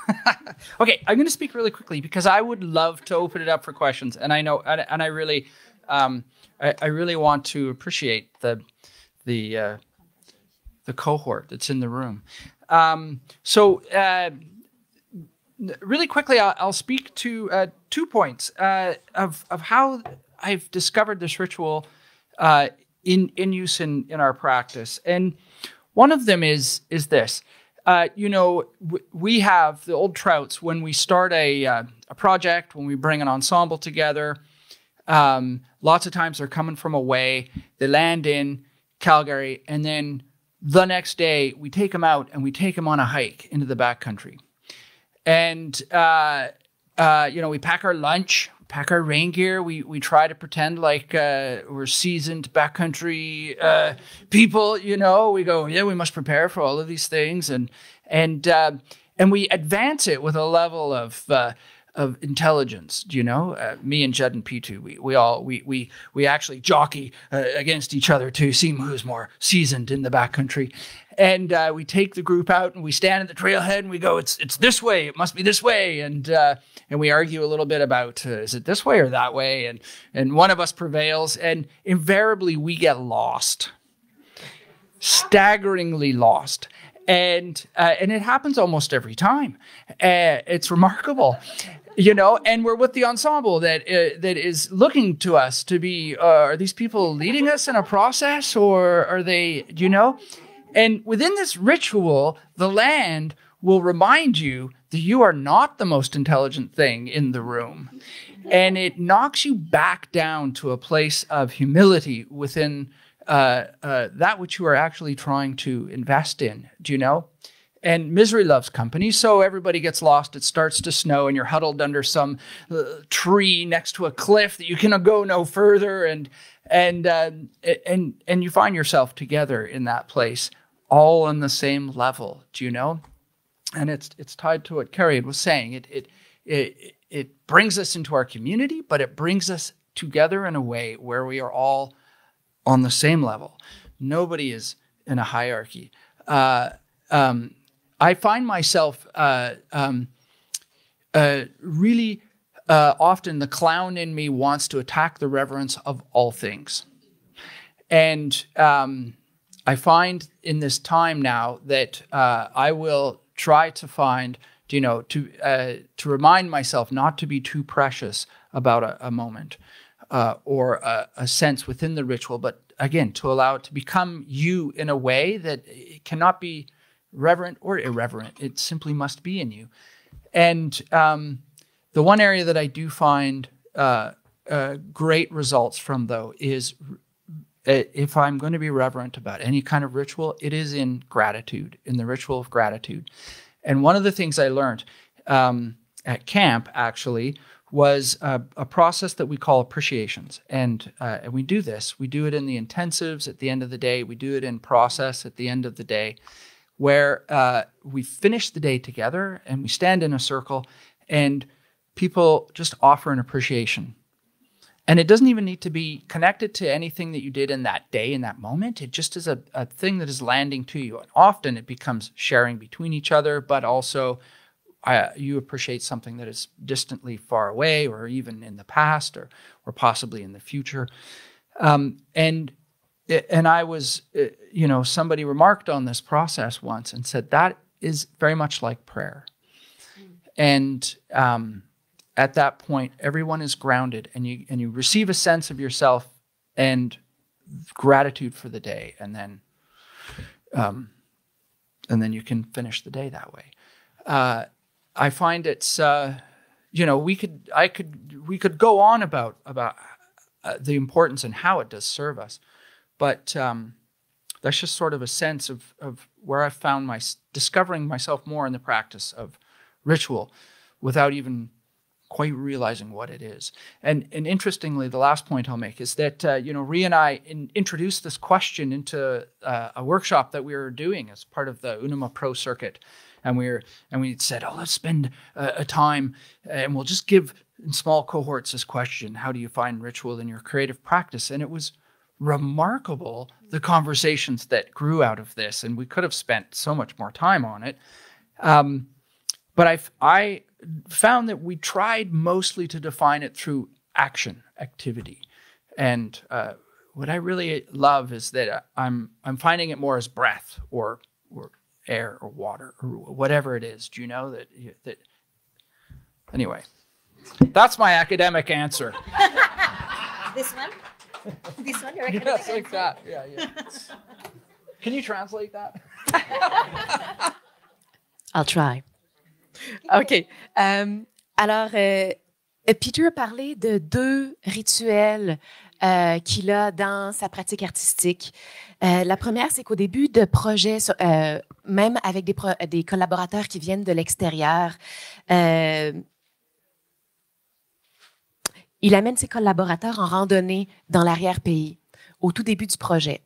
Okay, I'm going to speak really quickly because I would love to open it up for questions, and I know, and I really, I really want to appreciate the cohort that's in the room. So really quickly, I'll speak to 2 points of how I've discovered this ritual in use in our practice, and one of them is this. You know, we have the old trouts when we start a project, when we bring an ensemble together. Lots of times they're coming from away. They land in Calgary, and then the next day we take them out and we take them on a hike into the backcountry. And you know, we pack our lunch, pack our rain gear. We try to pretend like we're seasoned backcountry people. You know, we go, yeah, we must prepare for all of these things, and we advance it with a level of intelligence. You know, me and Judd and Pitu, we actually jockey against each other to see who's more seasoned in the backcountry. And we take the group out and we stand at the trailhead and we go, it's this way, it must be this way. And we argue a little bit about, is it this way or that way? And one of us prevails, and invariably we get lost, staggeringly lost. And it happens almost every time. It's remarkable. You know, and we're with the ensemble that is looking to us to be, are these people leading us in a process, or are they, you know? And within this ritual, the land will remind you that you are not the most intelligent thing in the room. And it knocks you back down to a place of humility within that which you are actually trying to invest in, do you know? And misery loves company, so everybody gets lost. It starts to snow, and you're huddled under some tree next to a cliff that you can go no further, and you find yourself together in that place, all on the same level. Do you know? And it's tied to what Carrie was saying. It brings us into our community, but it brings us together in a way where we are all on the same level. Nobody is in a hierarchy. I find myself really often the clown in me wants to attack the reverence of all things. And I find in this time now that I will try to find, you know, to remind myself not to be too precious about a moment or a sense within the ritual, but again, to allow it to become you in a way that it cannot be reverent or irreverent. It simply must be in you. And the one area that I do find great results from, though, is if I'm going to be reverent about any kind of ritual, it is in gratitude, in the ritual of gratitude. And one of the things I learned at camp, actually, was a process that we call appreciations. And we do this. We do it in the intensives at the end of the day. We do it in process at the end of the day, where we finish the day together and we stand in a circle and people just offer an appreciation. And it doesn't even need to be connected to anything that you did in that day, in that moment. It just is a thing that is landing to you. And often it becomes sharing between each other, but also you appreciate something that is distantly far away, or even in the past, or possibly in the future. And I was, you know, somebody remarked on this process once and said that is very much like prayer. And at that point, everyone is grounded, and you receive a sense of yourself and gratitude for the day, and then you can finish the day that way. I find it's, you know, we could go on about the importance and how it does serve us. But that's just sort of a sense of where I found discovering myself more in the practice of ritual without even quite realizing what it is. And interestingly, the last point I'll make is that, you know, Rhea and I introduced this question into a workshop that we were doing as part of the Unima Pro circuit. And we said, oh, let's spend a time and we'll just give in small cohorts this question: how do you find ritual in your creative practice? And it was remarkable, the conversations that grew out of this. And we could have spent so much more time on it. But I found that we tried mostly to define it through action, activity. And what I really love is that I'm finding it more as breath or air or water or whatever it is. Do you know that anyway, that's my academic answer. This one? This one? Your Yes, like that. Yeah. Can you translate that? I'll try. OK. Alors, Peter a parlé de 2 rituels qu'il a dans sa pratique artistique. La première, c'est qu'au début de projets, même avec des collaborateurs qui viennent de l'extérieur, il amène ses collaborateurs en randonnée dans l'arrière-pays, au tout début du projet.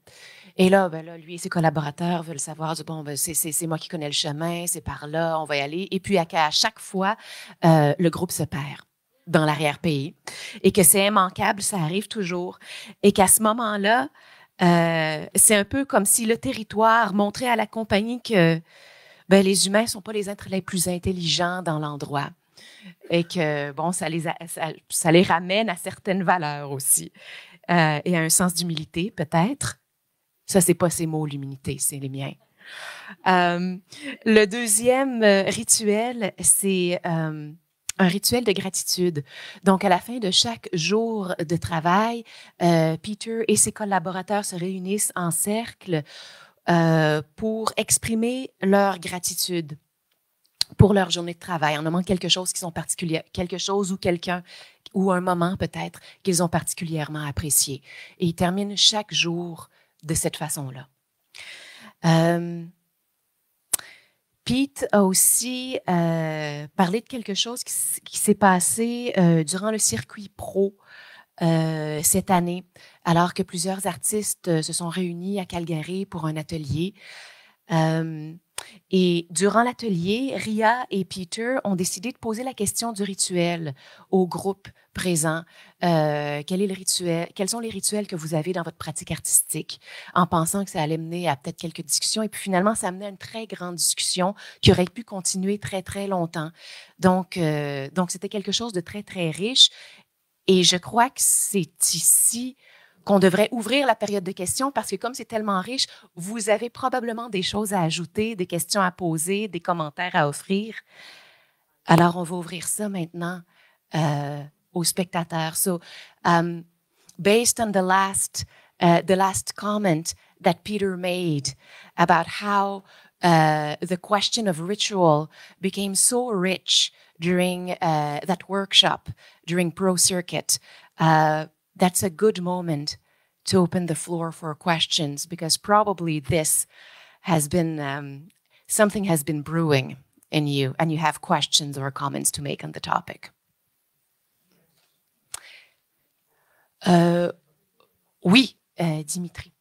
Et là, lui et ses collaborateurs veulent savoir, c'est moi qui connais le chemin, c'est par là, on va y aller. Et puis, à chaque fois, le groupe se perd dans l'arrière-pays et que c'est immanquable, ça arrive toujours. Et qu'à ce moment-là, c'est un peu comme si le territoire montrait à la compagnie que les humains ne sont pas les êtres les plus intelligents dans l'endroit. Et que, ça les ramène à certaines valeurs aussi. Et à un sens d'humilité, peut-être. Ça, c'est pas ces mots, l'humilité, c'est les miens. Le deuxième rituel, c'est un rituel de gratitude. Donc, à la fin de chaque jour de travail, Peter et ses collaborateurs se réunissent en cercle pour exprimer leur gratitude pour leur journée de travail, en nommant quelque chose qui sont particuliers, quelque chose ou quelqu'un ou un moment peut-être qu'ils ont particulièrement apprécié. Et ils terminent chaque jour de cette façon-là. Pete a aussi parlé de quelque chose qui s'est passé durant le circuit pro cette année, alors que plusieurs artistes se sont réunis à Calgary pour un atelier. Et durant l'atelier, Ria et Peter ont décidé de poser la question du rituel au groupe présent. Quel est le rituel? Quels sont les rituels que vous avez dans votre pratique artistique? En pensant que ça allait mener à peut-être quelques discussions. Et puis finalement, ça a mené à une très grande discussion qui aurait pu continuer très, très longtemps. Donc c'était quelque chose de très, très riche. Et je crois que c'est ici qu'on devrait ouvrir la période de questions parce que comme c'est tellement riche, vous avez probablement des choses à ajouter, des questions à poser, des commentaires à offrir. Alors, on va ouvrir ça maintenant aux spectateurs. So, based on the last comment that Peter made about how the question of ritual became so rich during that workshop, during Pro Circuit, that's a good moment to open the floor for questions because probably this has been, something has been brewing in you and you have questions or comments to make on the topic. Oui, Dimitri.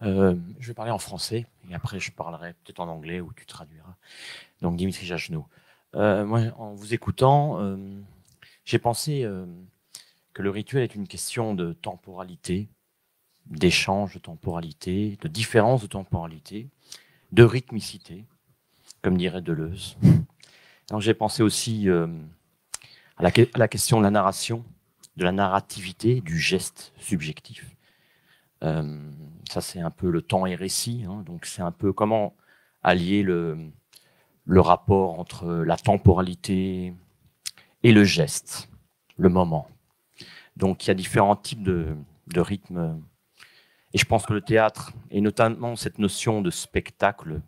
Je vais parler en français et après je parlerai peut-être en anglais ou tu traduiras. Donc Dimitri Jacheneau. Moi, en vous écoutant, j'ai pensé que le rituel est une question de temporalité, d'échange de temporalité, de différence de temporalité, de rythmicité, comme dirait Deleuze. Donc j'ai pensé aussi à la question de la narration, de la narrativité, du geste subjectif. Ça, c'est un peu le temps et récit. Hein, donc c'est un peu comment allier le rapport entre la temporalité et le geste, le moment. Donc, il y a différents types de rythmes. Et je pense que le théâtre, et notamment cette notion de spectacle,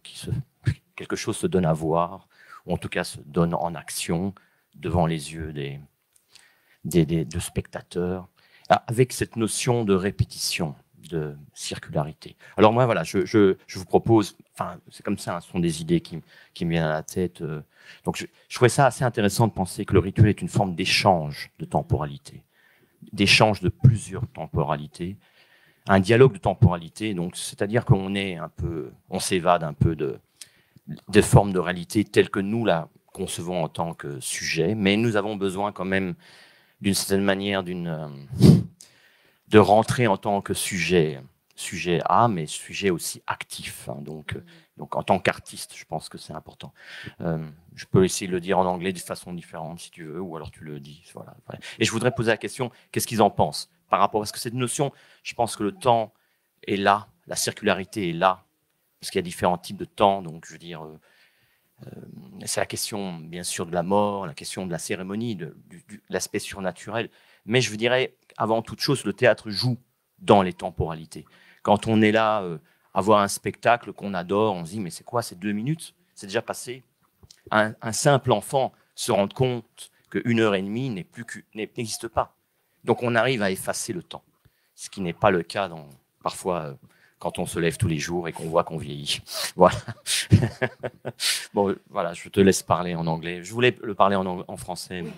quelque chose se donne à voir, ou en tout cas se donne en action devant les yeux de spectateurs, avec cette notion de répétition, de circularité. Alors moi, voilà, je vous propose, enfin, c'est comme ça, hein, ce sont des idées qui me viennent à la tête. Donc, je trouvais ça assez intéressant de penser que le rituel est une forme d'échange de temporalité, d'échange de plusieurs temporalités, un dialogue de temporalité. Donc, c'est-à-dire qu'on on s'évade un peu de formes de réalité telles que nous la concevons en tant que sujet, mais nous avons besoin quand même, d'une certaine manière, de rentrer en tant que sujet sujet A, mais sujet aussi actif. Hein, donc, en tant qu'artiste, je pense que c'est important. Je peux essayer de le dire en anglais de façon différente, si tu veux, ou alors tu le dis. Voilà. Et je voudrais poser la question, qu'est-ce qu'ils en pensent par rapport à ce que cette notion, je pense que le temps est là, la circularité est là, parce qu'il y a différents types de temps, donc je veux dire, c'est la question, bien sûr, de la mort, la question de la cérémonie, de l'aspect surnaturel, mais je dirais, avant toute chose, le théâtre joue dans les temporalités. Quand on est là, à voir un spectacle qu'on adore, on se dit, mais c'est quoi, c'est 2 minutes? C'est déjà passé. Un simple enfant se rend compte qu'une heure et demie n'existe pas. Donc on arrive à effacer le temps, ce qui n'est pas le cas parfois quand on se lève tous les jours et qu'on voit qu'on vieillit. Voilà. Bon, voilà, je te laisse parler en anglais. Je voulais le parler en français. Mais...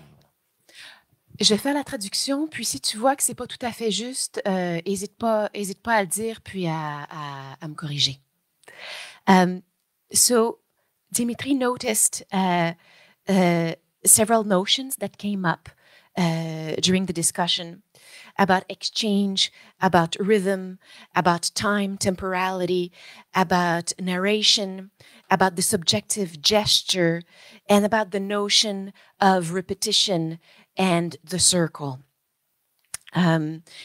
Je vais faire la traduction, puis si tu vois que c'est pas tout à fait juste, hésite pas à le dire, puis à me corriger. So, Dimitri noticed several notions that came up during the discussion about exchange, about rhythm, about time, temporality, about narration, about the subjective gesture, and about the notion of repetition and the circle.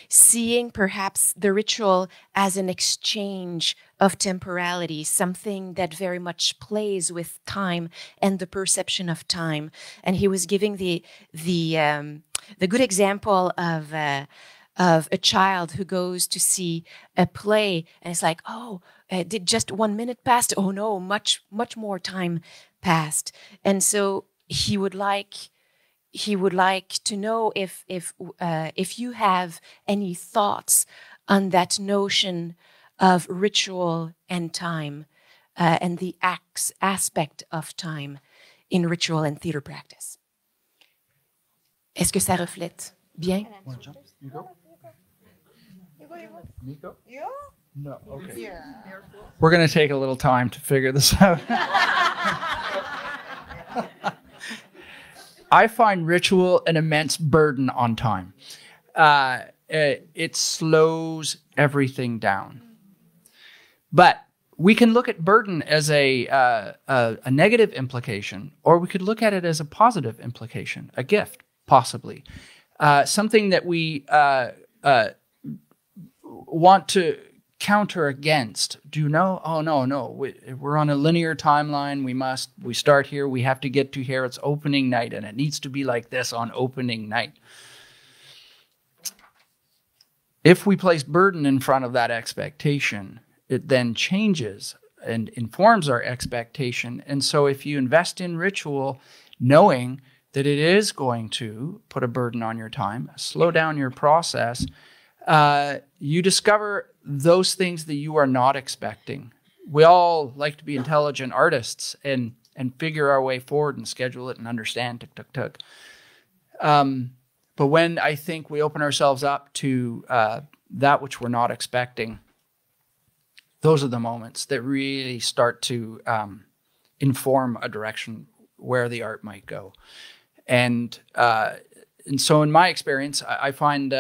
Seeing perhaps the ritual as an exchange of temporality, something that very much plays with time and the perception of time. And he was giving the good example of a child who goes to see a play and it's like, oh, did just 1 minute passed? Oh no, much more time passed. And so he would like to know if you have any thoughts on that notion of ritual and time and the aspect of time in ritual and theater practice. Est-ce que ça reflète bien? You go? Nico? Yeah? No, okay. Yeah. We're going to take a little time to figure this out. I find ritual an immense burden on time. It slows everything down. But we can look at burden as a negative implication, or we could look at it as a positive implication, a gift, possibly. Something that we want to counter against. Do you know? Oh, no. We're on a linear timeline. We start here. We have to get to here. It's opening night, and it needs to be like this on opening night. If we place burden in front of that expectation, it then changes and informs our expectation. And so if you invest in ritual, knowing that it is going to put a burden on your time, slow down your process, you discover those things that you are not expecting. We all like to be intelligent artists and figure our way forward and schedule it and understand, tuk. But when I think we open ourselves up to that which we're not expecting, those are the moments that really start to inform a direction where the art might go. And so in my experience, I find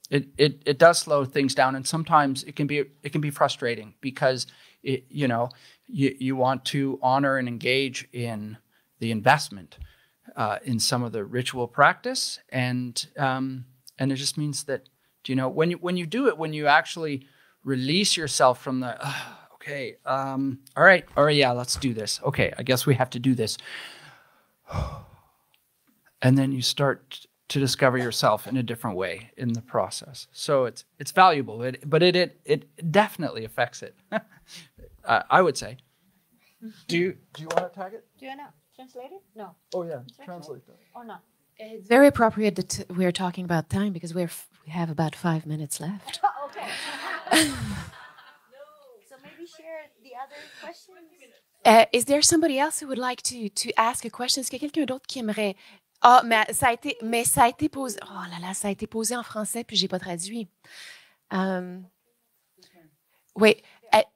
it does slow things down, and sometimes it can be frustrating because you want to honor and engage in the investment in some of the ritual practice, and it just means that when you do it, when you actually release yourself from the okay, all right, yeah, let's do this. Okay, I guess we have to do this, and then you start to discover yourself in a different way in the process. So it's valuable, but it definitely affects it. I would say. Do you want to tag it? Do you want to translate it? No. Oh yeah, translate that. Or not? It's very appropriate that we're talking about time because we have about 5 minutes left. Okay. So maybe share the other questions. Is there somebody else who would like to ask a question? Est-ce qu'il y a quelqu'un d'autre qui aimerait... Ah, mais ça a été posé... Oh là là, ça a été posé en français, puis j'ai pas traduit. Oui,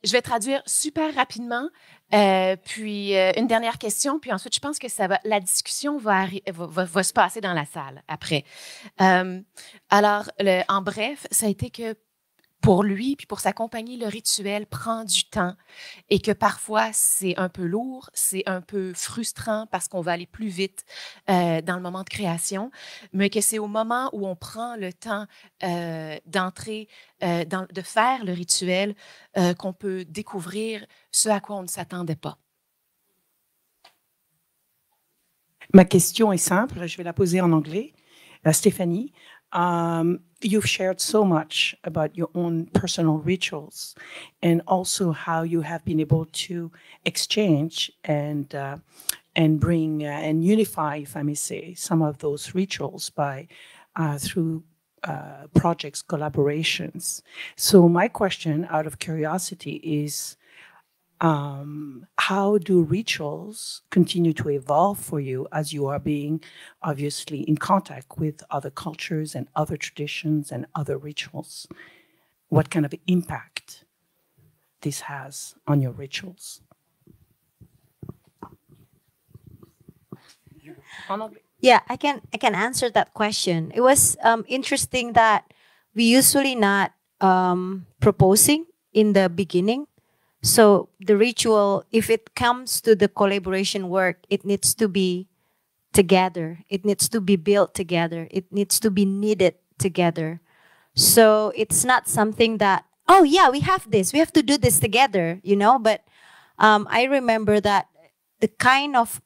je vais traduire super rapidement, puis une dernière question, puis ensuite, je pense que la discussion va se passer dans la salle après. Alors, en bref, ça a été que pour lui puis pour sa compagnie, le rituel prend du temps et que parfois c'est un peu lourd, c'est un peu frustrant parce qu'on va aller plus vite dans le moment de création, mais que c'est au moment où on prend le temps d'entrer, de faire le rituel qu'on peut découvrir ce à quoi on ne s'attendait pas. Ma question est simple, je vais la poser en anglais. Stéphanie, you've shared so much about your own personal rituals and also how you have been able to exchange and bring and unify, if I may say, some of those rituals by through projects, collaborations. So my question, out of curiosity, is how do rituals continue to evolve for you as you are being obviously in contact with other cultures and other traditions and other rituals? What kind of impact this has on your rituals? Yeah, I can answer that question. It was interesting that we usually not proposing in the beginning. So the ritual, if it comes to the collaboration work, it needs to be together. It needs to be built together. It needs to be knitted together. So it's not something that, oh yeah, we have this. We have to do this together, you know. But I remember that the kind of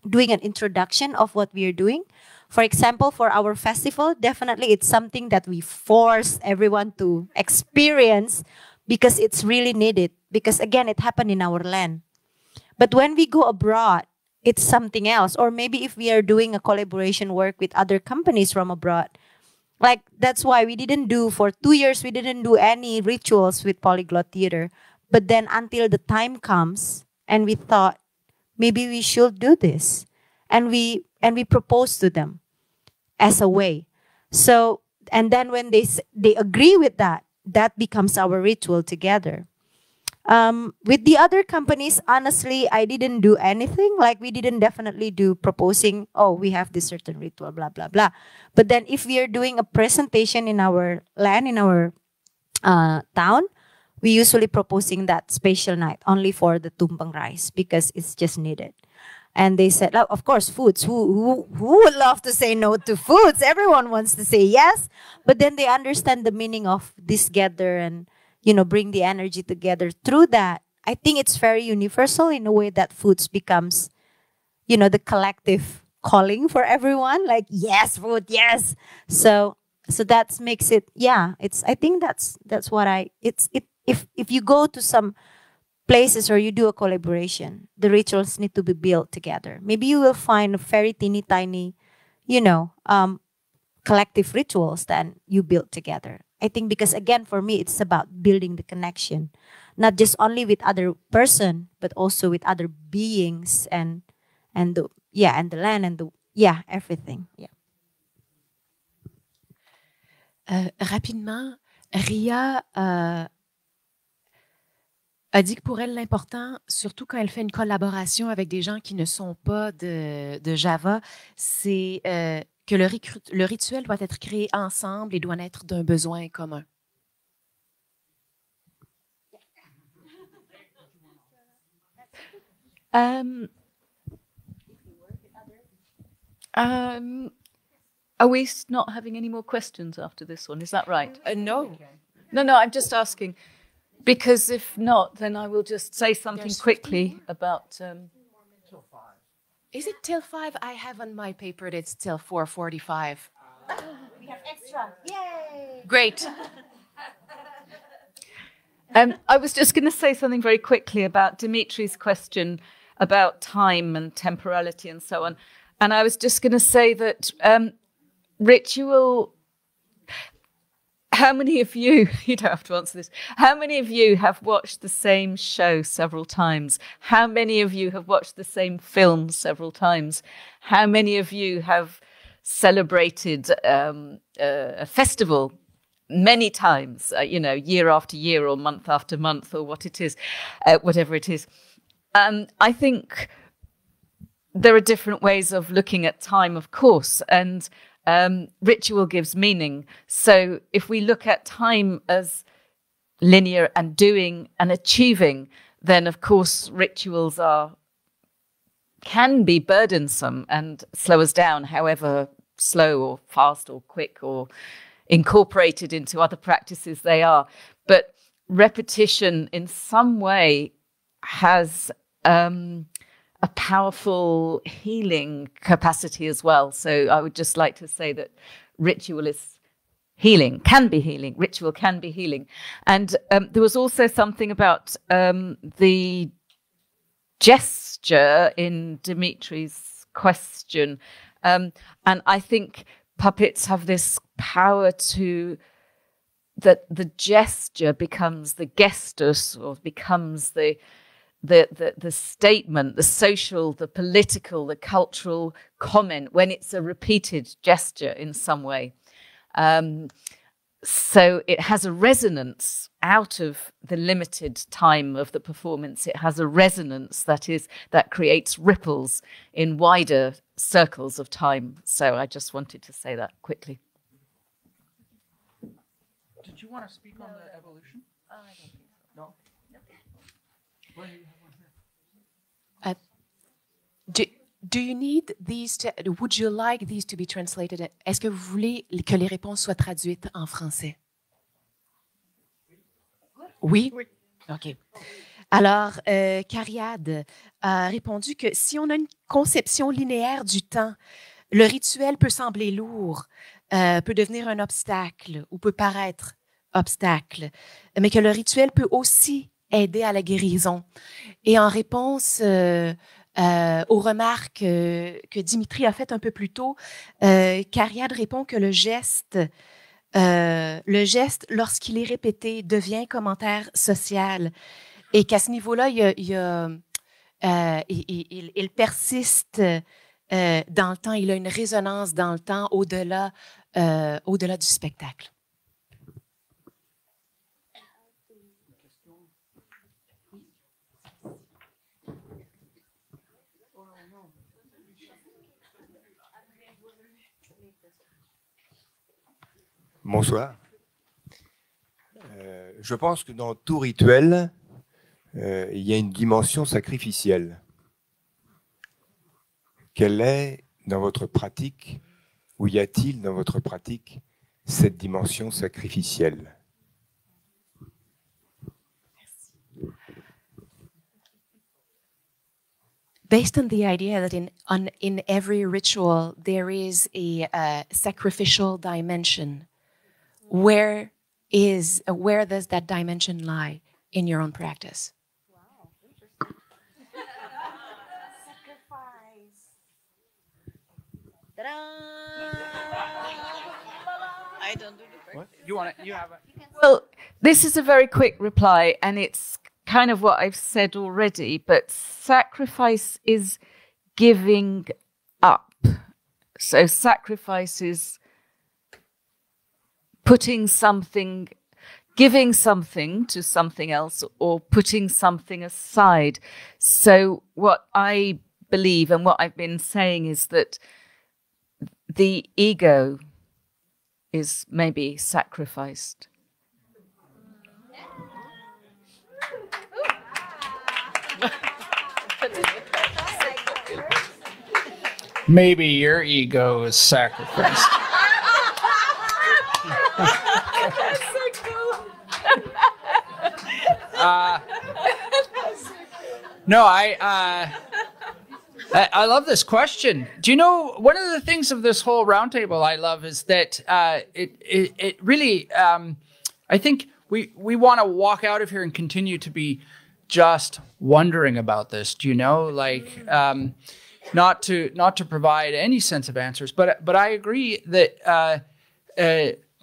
doing an introduction of what we are doing. For example, for our festival, definitely it's something that we force everyone to experience because it's really needed. Because again, it happened in our land. But when we go abroad, it's something else. Or maybe if we are doing a collaboration work with other companies from abroad, like that's why we didn't do, for 2 years, we didn't do any rituals with Polyglot Theater. But then until the time comes and we thought, maybe we should do this. And we propose to them as a way. So, and then when they agree with that, that becomes our ritual together. With the other companies, honestly, I didn't do anything. Like we didn't definitely do proposing, oh, we have this certain ritual, blah, blah, blah. But then if we are doing a presentation in our land, in our town, we usually proposing that special night only for the tumpang rice because it's just needed. And they said, oh, of course, foods. Who would love to say no to foods? Everyone wants to say yes. But then they understand the meaning of this gather and, you know, bring the energy together. Through that, I think it's very universal in a way that foods becomes, you know, the collective calling for everyone. Like, yes, food, yes. So that makes it, yeah, it's, I think that's what if you go to some places or you do a collaboration, the rituals need to be built together. Maybe you will find very teeny tiny, you know, collective rituals that you build together. I think because again, for me, it's about building the connection, not just only with other person, but also with other beings and the land and everything. Yeah. Rapidement, Ria a dit que pour elle, l'important, surtout quand elle fait une collaboration avec des gens qui ne sont pas de Java, c'est que le rituel doit être créé ensemble et doit naître d'un besoin commun. Are we not having any more questions after this one? Is that right? No. No, I'm just asking. Because if not, then I will just say something quickly about... Till 5. Is it till 5? I have on my paper that it's till 4:45. We have extra. Yay! Great. I was just going to say something very quickly about Dimitri's question about time and temporality and so on. And I was just going to say that ritual... How many of you, you don't have to answer this, how many of you have watched the same show several times? How many of you have watched the same film several times? How many of you have celebrated a festival many times, year after year or month after month or what it is, whatever it is? I think there are different ways of looking at time, of course, and ritual gives meaning. So if we look at time as linear and doing and achieving, then of course rituals can be burdensome and slow us down, however slow or fast or quick or incorporated into other practices they are. But repetition in some way has a powerful healing capacity as well. So I would just like to say that ritual is healing, can be healing. Ritual can be healing. And there was also something about the gesture in Dimitri's question. And I think puppets have this power that the gesture becomes the gestus, or becomes the statement, the social, the political, the cultural comment, when it's a repeated gesture in some way. So it has a resonance out of the limited time of the performance. It has a resonance that creates ripples in wider circles of time. So I just wanted to say that quickly. Did you want to speak on the evolution? I don't think so. No? Well, you have one here. Do you need these would you like these to be translated? Est-ce que vous voulez que les réponses soient traduites en français? Oui? Oui. OK. Alors, Cariade a répondu que si on a une conception linéaire du temps, le rituel peut sembler lourd, peut devenir un obstacle ou peut paraître obstacle, mais que le rituel peut aussi aider à la guérison. Et en réponse aux remarques que Dimitri a faites un peu plus tôt, Cariade répond que le geste, lorsqu'il est répété, devient commentaire social et qu'à ce niveau-là, il persiste dans le temps, il a une résonance dans le temps au-delà du spectacle. Bonsoir. Je pense que dans tout rituel, il y a une dimension sacrificielle. Quelle est dans votre pratique, ou y a-t-il dans votre pratique cette dimension sacrificielle? Based on the idea that in every ritual there is a sacrificial dimension, where does that dimension lie in your own practice? Wow, interesting. Sacrifice. I don't do the practice. You want it? You have it. Well, this is a very quick reply, and it's kind of what I've said already, but sacrifice is giving up. So sacrifice is giving something to something else, or putting something aside. So what I believe and what I've been saying is that the ego is maybe sacrificed. Maybe your ego is sacrificed. That's so cool. No, I love this question. Do you know, one of the things of this whole roundtable I love is that it really, I think we want to walk out of here and continue to be just wondering about this. Do you know, like, not to provide any sense of answers, but I agree that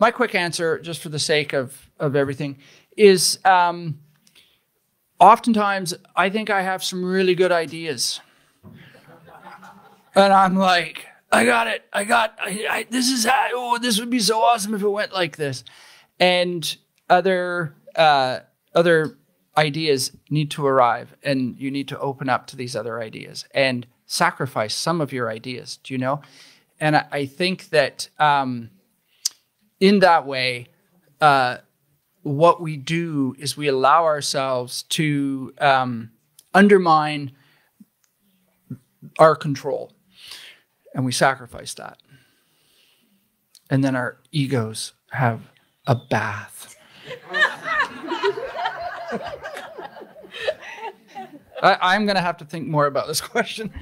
my quick answer, just for the sake of everything, is oftentimes I think I have some really good ideas. And I'm like, this would be so awesome if it went like this. And other ideas need to arrive, and you need to open up to these other ideas and sacrifice some of your ideas, do you know? I think that in that way, what we do is we allow ourselves to undermine our control, and we sacrifice that. And then our egos have a bath. I'm going to have to think more about this question.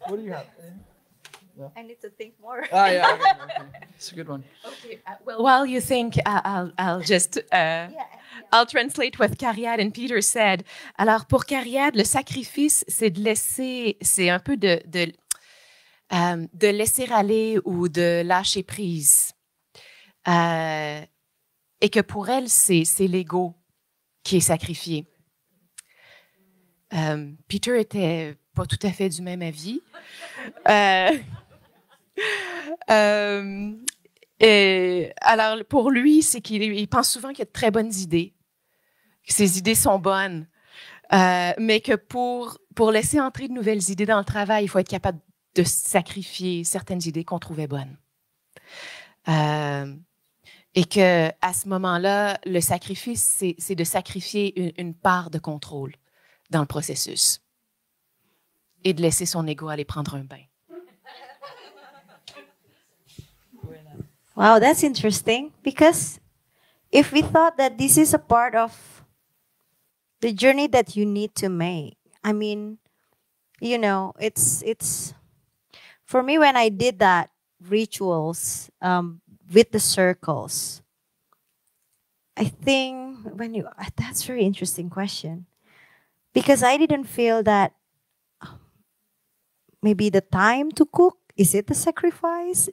What do you have? I need to think more. Yeah, okay. It's a good one. Okay. Well, while you think, I'll just I'll translate what Cariad and Peter said. Alors pour Cariad, le sacrifice, c'est de laisser, c'est un peu de laisser aller ou de lâcher prise. Et que pour elle, c'est l'ego qui est sacrifié. Peter était pas tout à fait du même avis. Et alors, pour lui, c'est qu'il pense souvent qu'il a de très bonnes idées, que ses idées sont bonnes, mais que pour laisser entrer de nouvelles idées dans le travail, il faut être capable de sacrifier certaines idées qu'on trouvait bonnes. Et que à ce moment-là, le sacrifice, c'est de sacrifier une part de contrôle dans le processus et de laisser son ego aller prendre un bain. Wow, that's interesting, because if we thought that this is a part of the journey that you need to make, I mean, you know, it's for me when I did that rituals with the circles, I think that's a very interesting question, because I didn't feel that maybe the time to cook, is it a sacrifice?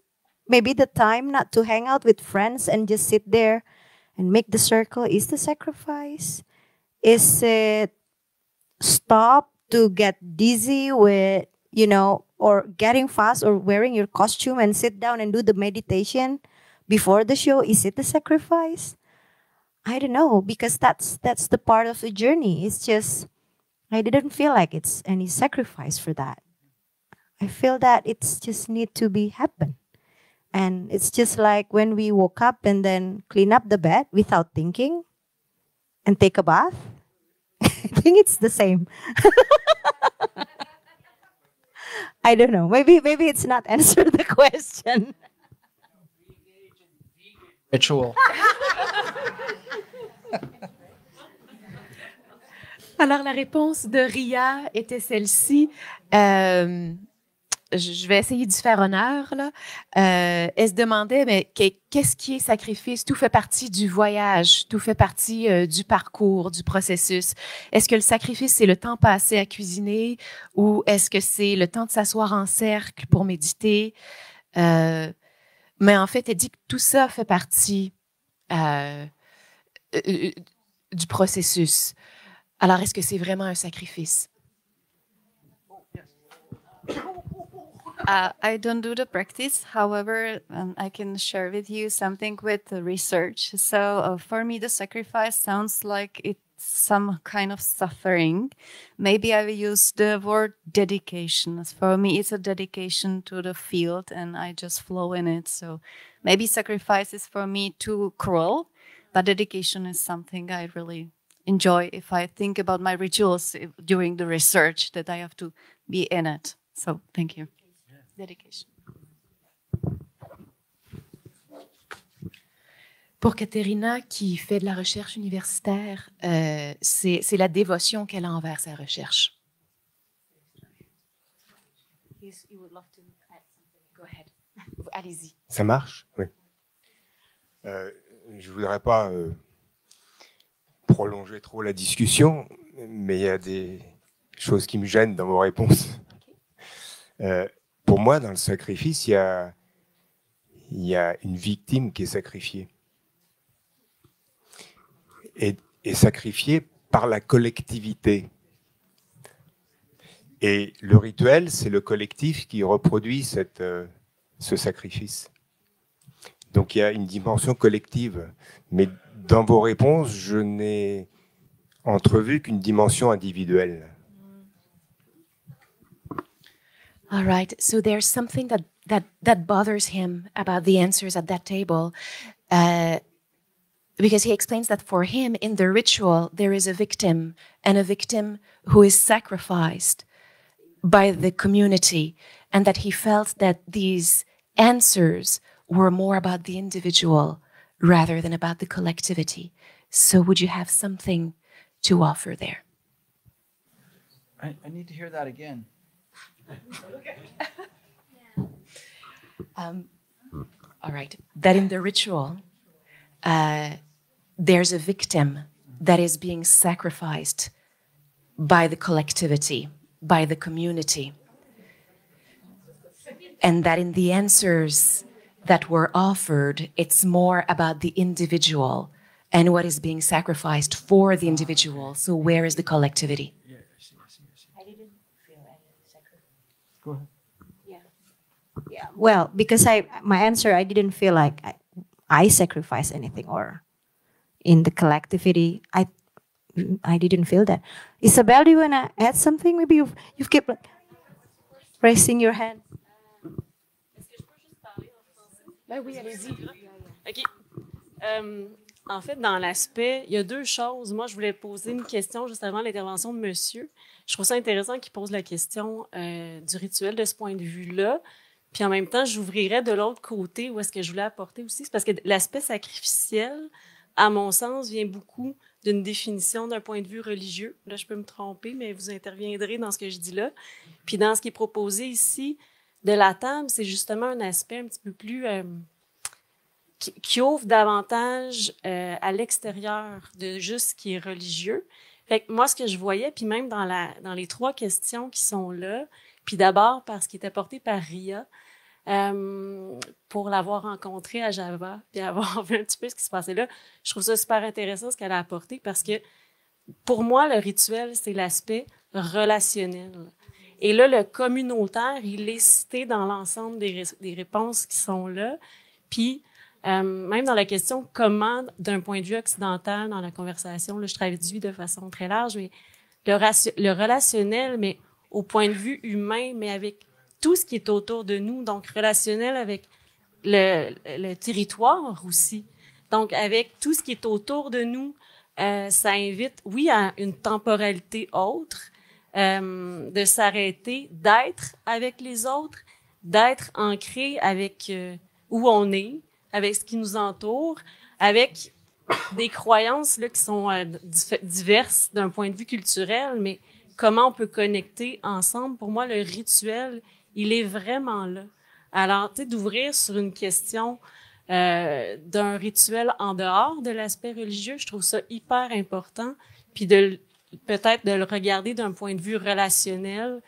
Maybe the time not to hang out with friends and just sit there and make the circle is the sacrifice? Is it stop to get dizzy with, you know, or getting fast or wearing your costume and sit down and do the meditation before the show? Is it the sacrifice? I don't know, because that's the part of the journey. It's just, I didn't feel like it's any sacrifice for that. I feel that it's just need to be happen. And it's just like when we woke up and then clean up the bed without thinking and take a bath. I think it's the same. I don't know. Maybe it's not answer the question. Ritual. Alors, la réponse de Ria était celle-ci. Je vais essayer d'y faire honneur, là. Elle se demandait, mais qu'est-ce qui est sacrifice? Tout fait partie du voyage, tout fait partie du parcours, du processus. Est-ce que le sacrifice, c'est le temps passé à cuisiner ou est-ce que c'est le temps de s'asseoir en cercle pour méditer? Mais en fait, elle dit que tout ça fait partie du processus. Alors, est-ce que c'est vraiment un sacrifice? I don't do the practice. However, I can share with you something with the research. So for me, the sacrifice sounds like it's some kind of suffering. Maybe I will use the word dedication. For me, it's a dedication to the field and I just flow in it. So maybe sacrifice is for me too cruel, but dedication is something I really enjoy if I think about my rituals during the research, that I have to be in it. So thank you. Dedication. Pour Caterina, qui fait de la recherche universitaire, c'est la dévotion qu'elle a envers sa recherche. Go ahead. Allez-y. Ça marche? Oui. Je ne voudrais pas prolonger trop la discussion, mais il y a des choses qui me gênent dans vos réponses. Pour moi, dans le sacrifice, il y a une victime qui est sacrifiée. Et sacrifiée par la collectivité. Et le rituel, c'est le collectif qui reproduit ce sacrifice. Donc il y a une dimension collective. Mais dans vos réponses, je n'ai entrevu qu'une dimension individuelle. All right. So there's something that that bothers him about the answers at that table, because he explains that for him, in the ritual, there is a victim, and a victim who is sacrificed by the community, and that he felt that these answers were more about the individual rather than about the collectivity. So would you have something to offer there? I need to hear that again. All right. That in the ritual, there's a victim that is being sacrificed by the collectivity, by the community. And that in the answers that were offered, it's more about the individual and what is being sacrificed for the individual. So where is the collectivity? Yeah, I see. I didn't feel any sacrifice. Go ahead. Yeah. Well, because my answer, I didn't feel like I sacrificed anything, or in the collectivity, I didn't feel that. Isabel, do you want to add something? Maybe you've kept raising your hand. Ben oui, allez-y. OK. En fait, dans l'aspect, il y a deux choses. Moi, je voulais poser une question juste avant l'intervention de monsieur. Je trouve ça intéressant qu'il pose la question du rituel de ce point de vue-là. Puis en même temps, j'ouvrirais de l'autre côté où est-ce que je voulais apporter aussi. C'est parce que l'aspect sacrificiel, à mon sens, vient beaucoup d'une définition d'un point de vue religieux. Là, je peux me tromper, mais vous interviendrez dans ce que je dis là. Puis dans ce qui est proposé ici de la table, c'est justement un aspect un petit peu plus... qui ouvre davantage à l'extérieur de juste ce qui est religieux. Fait que moi, ce que je voyais, puis même dans les trois questions qui sont là, puis d'abord par ce qui était porté par Ria, pour l'avoir rencontrée à Java, puis avoir vu un petit peu ce qui se passait là, je trouve ça super intéressant ce qu'elle a apporté, parce que pour moi, le rituel, c'est l'aspect relationnel. Et là, le communautaire, il est cité dans l'ensemble des réponses qui sont là, puis même dans la question comment, d'un point de vue occidental, dans la conversation, là, je traduis de façon très large, mais le relationnel, mais au point de vue humain, mais avec tout ce qui est autour de nous, donc relationnel avec le territoire aussi. Donc, avec tout ce qui est autour de nous, ça invite, oui, à une temporalité autre, de s'arrêter, d'être avec les autres, d'être ancré avec où on est, avec ce qui nous entoure, avec des croyances là, qui sont diverses d'un point de vue culturel, mais comment on peut connecter ensemble. Pour moi, le rituel, il est vraiment là. Alors, tu sais, d'ouvrir sur une question d'un rituel en dehors de l'aspect religieux, je trouve ça hyper important, puis peut-être de le regarder d'un point de vue relationnel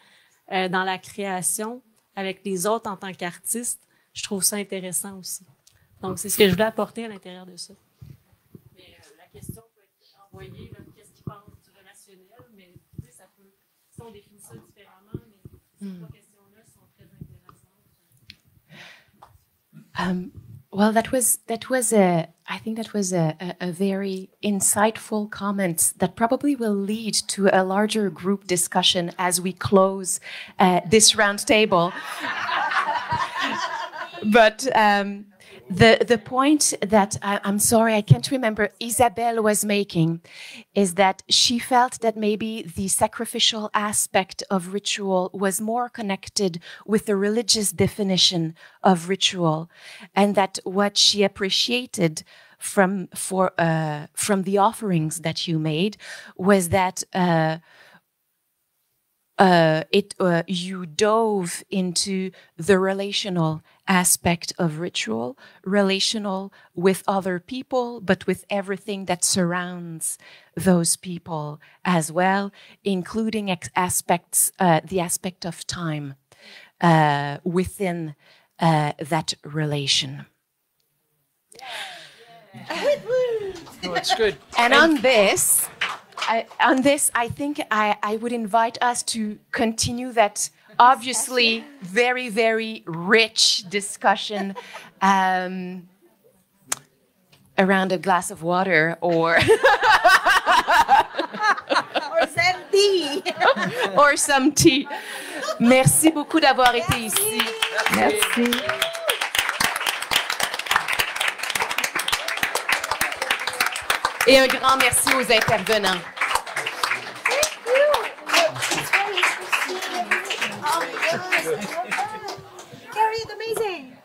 dans la création avec les autres en tant qu'artiste, je trouve ça intéressant aussi. Donc, c'est ce que je voulais apporter à l'intérieur de ça. Mais la question peut être envoyée, qu'est-ce qu'ils pensent du relationnel, mais ça peut, si on définit ça différemment, mais ces trois questions-là sont très intéressantes. Well, I think that was a very insightful comment that probably will lead to a larger group discussion as we close this round table. But the point that I'm sorry, I can't remember, Isabelle was making is that she felt that maybe the sacrificial aspect of ritual was more connected with the religious definition of ritual, and that what she appreciated from the offerings that you made was that you dove into the relational aspect of ritual, relational with other people, but with everything that surrounds those people as well, including the aspect of time within that relation. No, it's good. And on this, I think I would invite us to continue that obviously very, very rich discussion around a glass of water or... Or send tea. Or some tea. Merci beaucoup d'avoir été ici. Merci. Et un grand merci aux intervenants. Carrie is amazing.